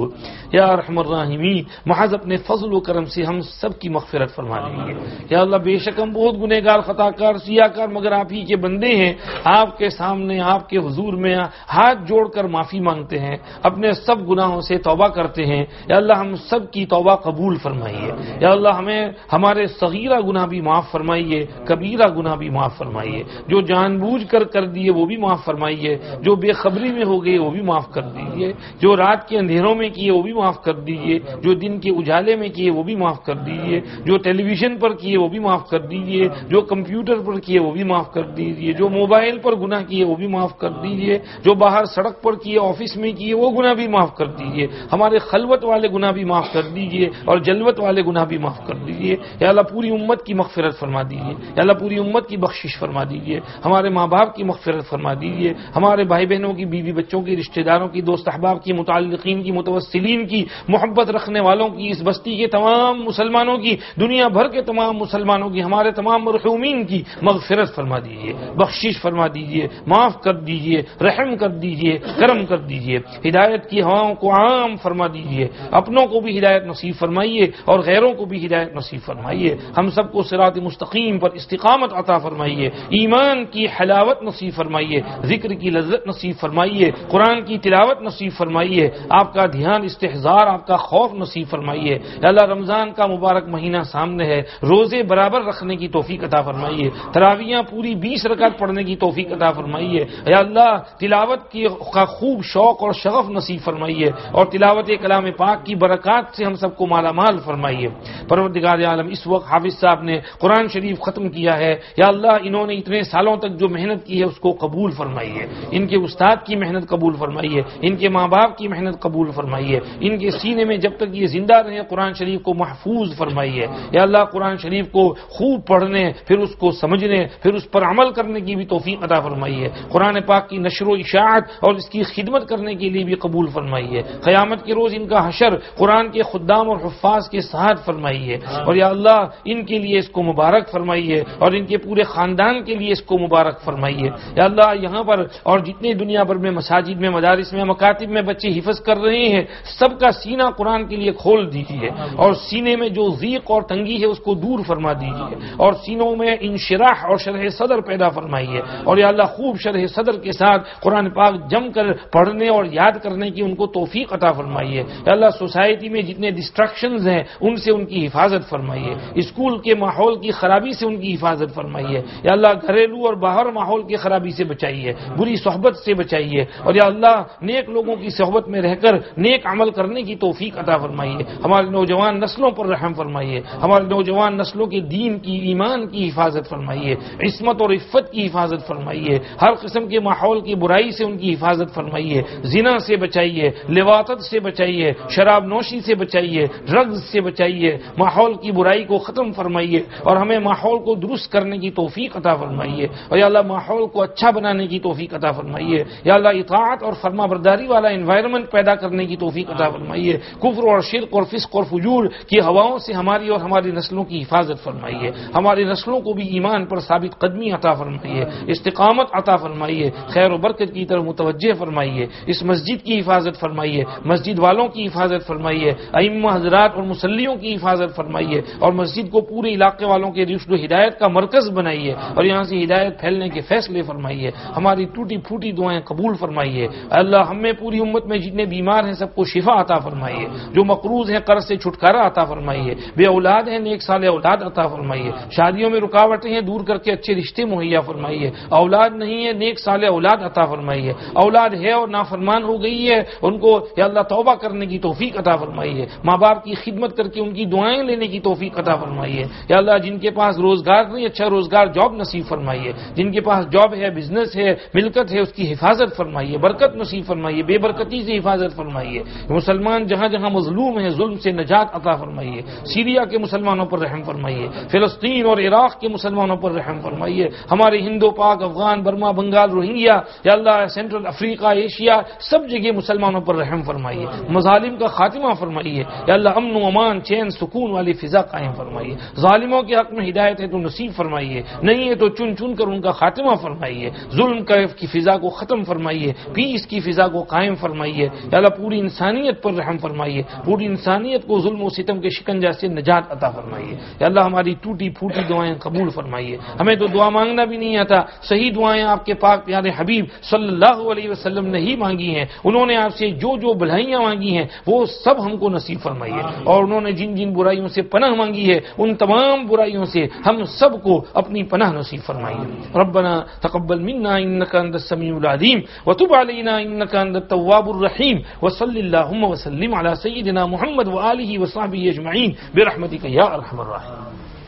یا ارحم الراحمین. محض اپنے فضل و کرم سے ہم سب کی مغفرت فرما دیجیے یا اللہ. بے شک ہم بہت گنہگار خطا کار سیاہ کار مگر آپ ہی کے بندے ہیں. آپ کے سامنے آپ کے حضور میں ہاتھ جوڑ کر معافی مانگتے ہیں, اپنے سب گناہوں سے توبہ کرتے ہیں. یا اللہ ہم سب کی توبہ قبول فرمائیے. یا اللہ ہمیں ہمارے صغیرہ گناہ بھی معاف فرمائیے, کبیرہ گناہ بھی معاف فرمائیے. جو جان بوجھ کر دیے وہ بھی معاف فرمائیے, جو بے خبری میں ہو گئے وہ بھی معاف کر دیجیے, جو رات کے اندھیروں میں کیے وہ بھی معاف کر دیجیے, جو دن کے اجالے میں کیے وہ بھی معاف کر دیجیے, جو ٹیلی ویژن پر کیے وہ بھی معاف کر دیجیے, جو کمپیوٹر پر کیے وہ بھی معاف کر دیجیے, جو موبائل پر گناہ کیے وہ بھی معاف کر دیجیے, جو باہر سڑک پر کیے آفس میں کیے وہ گناہ بھی معاف کر دیجیے. ہمارے خلوت والے گناہ بھی معاف کر دیجیے اور جلوت والے گناہ بھی معاف کر دیجیے. یا اللہ پوری امت کی مغفرت فرما دیجیے. یا اللہ پوری امت کی بخشش فرما دیجیے. ہمارے ماں باپ کی مغفرت فرما دیجیے. ہمارے بھائی بہنوں کی, بیوی بچوں کی, رشتہ داروں کی, دوست احباب کی, متعلقین کی, متوسلین کی, محبت رکھنے والوں کی, اس بستی کے تمام مسلمانوں کی, دنیا بھر کے تمام مسلمانوں کی, ہمارے تمام مرحومین کی مغفرت فرما دیجیے, بخشش فرما دیجیے, معاف کر دیجیے, رحم کر دیجیے, کرم کر دیجیے. ہدایت کی ہواؤں کو عام فرما دیجیے. اپنوں کو بھی ہدایت نصیب فرمائیے اور غیروں کو بھی ہدایت نصیب فرمائیے. ہم سب کو صراط مستقیم پر استقامت عطا فرمائیے. ایمان کی حلاوت نصیب فرمائیے, ذکر کی لذت نصیب فرمائیے, قرآن کی تلاوت نصیب فرمائیے, آپ کا دھیان استحضار, آپ کا خوف نصیب فرمائیے. یا اللہ رمضان کا مبارک مہینہ سامنے ہے, روزے برابر رکھنے کی توفیق عطا فرمائیے, تراویحاں پوری 20 رکعت پڑھنے کی توفیق عطا فرمائیے. یا اللہ تلاوت کی کا خوب شوق اور شغف نصیب فرمائیے اور تلاوت کلام پاک کی برکات سے ہم سب کو مالا مال فرمائیے. پروردگار عالم اس وقت حافظ صاحب نے قرآن شریف ختم کیا ہے, یا اللہ انہوں نے اتنے سالوں تک جو محنت کی ہے اس کو قبول فرمائیے. ان کے استاد کی محنت قبول فرمائیے, ان کے ماں باپ کی محنت قبول فرمائیے. ان کے سینے میں جب تک یہ زندہ رہے قرآن شریف کو محفوظ فرمائیے. یا اللہ قرآن شریف کو خوب پڑھنے, پھر اس کو سمجھنے, پھر اس پر عمل کرنے کی بھی توفیق عطا فرمائیے. قرآن پاک کی نشر و اشاعت اور اس کی خدمت کرنے کے لیے بھی قبول فرمائیے. قیامت کے روز ان کا حشر قرآن کے خدام اور حفاظ کے ساتھ فرمائیے. اور یا اللہ ان کے لیے اس کو مبارک فرمائیے اور ان کے پورے خاندان کے لیے اس کو مبارک فرمائیے. یا اللہ یہاں پر اور جتنے دنیا بھر میں مساجد میں, مدارس میں, مکاتب میں بچے حفظ کر رہے ہیں, سب کا سینہ قرآن کے لیے کھول دیجیے اور سینے میں جو ضیق اور تنگی ہے اس کو دور فرما دیجیے اور سینوں میں انشراح اور شرح صدر پیدا فرمائیے. اور یا اللہ خوب شرح صدر کے ساتھ قرآن پاک جم کر پڑھنے اور یاد کرنے کی ان کو توفیق عطا فرمائیے. یا اللہ سوسائٹی میں جتنے ڈسٹریکشنز ہیں ان سے ان کی حفاظت فرمائیے. اسکول کے ماحول کی خرابی سے ان کی حفاظت فرمائیے. یا اللہ گھریلو اور باہر ماحول کی خرابی سے بچائیے, بری صحبت سے بچائیے. اور یا اللہ نیک لوگوں کی صحبت میں رہ کر نیک عمل کرنے کی توفیق عطا فرمائیے. ہمارے نوجوان نسلوں پر رحم فرمائیے. ہمارے نوجوان نسلوں کے دین کی, ایمان کی حفاظت فرمائیے, عصمت اور عفت کی حفاظت فرمائیے. ہر قسم کے ماحول کی برائی سے ان کی حفاظت فرمائیے. زنا سے بچائیے, لواطت سے بچائیے, شراب نوشی سے بچائیے, ڈرگز سے بچائیے. ماحول کی برائی کو ختم فرمائیے اور ہمیں ماحول کو درست کرنے کی توفیق عطا فرمائیے. اور یا اللہ ماحول کو اچھا بنانے کی توفیق عطا فرمائیے. یا اللہ اطاعت اور فرما برداری والا انوائرمنٹ پیدا کرنے کی توفیق عطا فرمائیے. کفر اور شرک اور فسق اور فجور کی ہواؤں سے ہماری اور ہماری نسلوں کی حفاظت فرمائیے. ہماری نسلوں کو بھی ایمان پر ثابت قدمی عطا فرمائیے, استقامت عطا فرمائیے, خیر و برکت کی طرف متوجہ فرمائیے. اس مسجد کی حفاظت فرمائیے, مسجد والوں کی حفاظت فرمائیے, ائمہ حضرات اور مصلیوں کی حفاظت فرمائیے اور مسجد کو پورے علاقے والوں کے رشد و ہدایت کا مرکز بنائیے اور یہاں سے ہدایت پھیلنے کے فیصلے فرمائیے. ہماری ٹوٹی پھوٹی دعائیں قبول فرمائیے. اللہ ہمیں پوری امت میں جتنے بیمار ہیں سب کو شفا عطا فرمائیے. جو مقروض ہیں قرض سے چھٹکارا عطا فرمائیے. بے اولاد ہیں نیک صالح اولاد عطا فرمائیے. فرمائیے، شادیوں میں رکاوٹیں ہیں دور کر کے اچھے رشتے مہیا فرمائیے، اولاد نہیں ہے نیک صالح اولاد عطا فرمائیے، اولاد ہے اور نافرمان ہو گئی ہے ان کو یا اللہ توبہ کرنے کی توفیق عطا فرمائیے، ماں باپ کی خدمت کر کے ان کی دعائیں لینے کی توفیق عطا فرمائیے، یا اللہ جن کے پاس روزگار نہیں اچھا روزگار جاب نصیب فرمائیے، جن کے پاس جاب ہے بزنس ہے ملکت ہے اس کی حفاظت فرمائیے، برکت نصیب فرمائیے، بے برکتی سے حفاظت فرمائیے، مسلمان جہاں جہاں مظلوم ہیں ظلم سے نجات عطا فرمائیے، سیریا کے مسلمانوں پر رحم فرمائیے، فلسطین اور عراق کے مسلمانوں پر رحم فرمائیے، ہمارے ہندو پاک افغان برما بنگال روہنگیا یا اللہ سینٹرل افریقہ ایشیا سب جگہ مسلمانوں پر رحم فرمائیے، مظالم کا خاتمہ فرمائیے، یا اللہ امن و امان چین سکون والی فضا قائم فرمائیے، ظالموں کے حق میں ہدایت ہے تو نصیب فرمائیے، نہیں ہے تو چن چن کر ان کا خاتمہ فرمائیے، ظلم کی فضا کو ختم فرمائیے، پیس کی فضا کو قائم فرمائیے، یا اللہ پوری انسانیت پر رحم فرمائیے، پوری انسانیت کو ظلم و ستم کے شکنجہ سے نجات عطا فرمائیے، یا اللہ ہماری ٹوٹی پھوٹی دعائیں قبول فرمائیے، ہمیں تو دعا مانگنا بھی نہیں آتا، صحیح دعائیں آپ کے پاک پیارے حبیب صلی اللہ علیہ وسلم نے ہی مانگی ہیں، انہوں نے آپ سے جو جو بھلائیاں مانگی ہیں وہ سب ہم کو نصیب فرمائیے، اور انہوں نے جن جن برائیوں سے پناہ مانگی ہے ان تمام برائیوں سے ہم سب کو اپنی پناہ نصیب فرمائیے۔ ربنا تقبل منا انك انت السميع العليم وتب علينا انك انت التواب الرحيم وصلى اللهم وسلم على سيدنا محمد وآله وصحبه اجمعين برحمتك يا ارحم الراحمين۔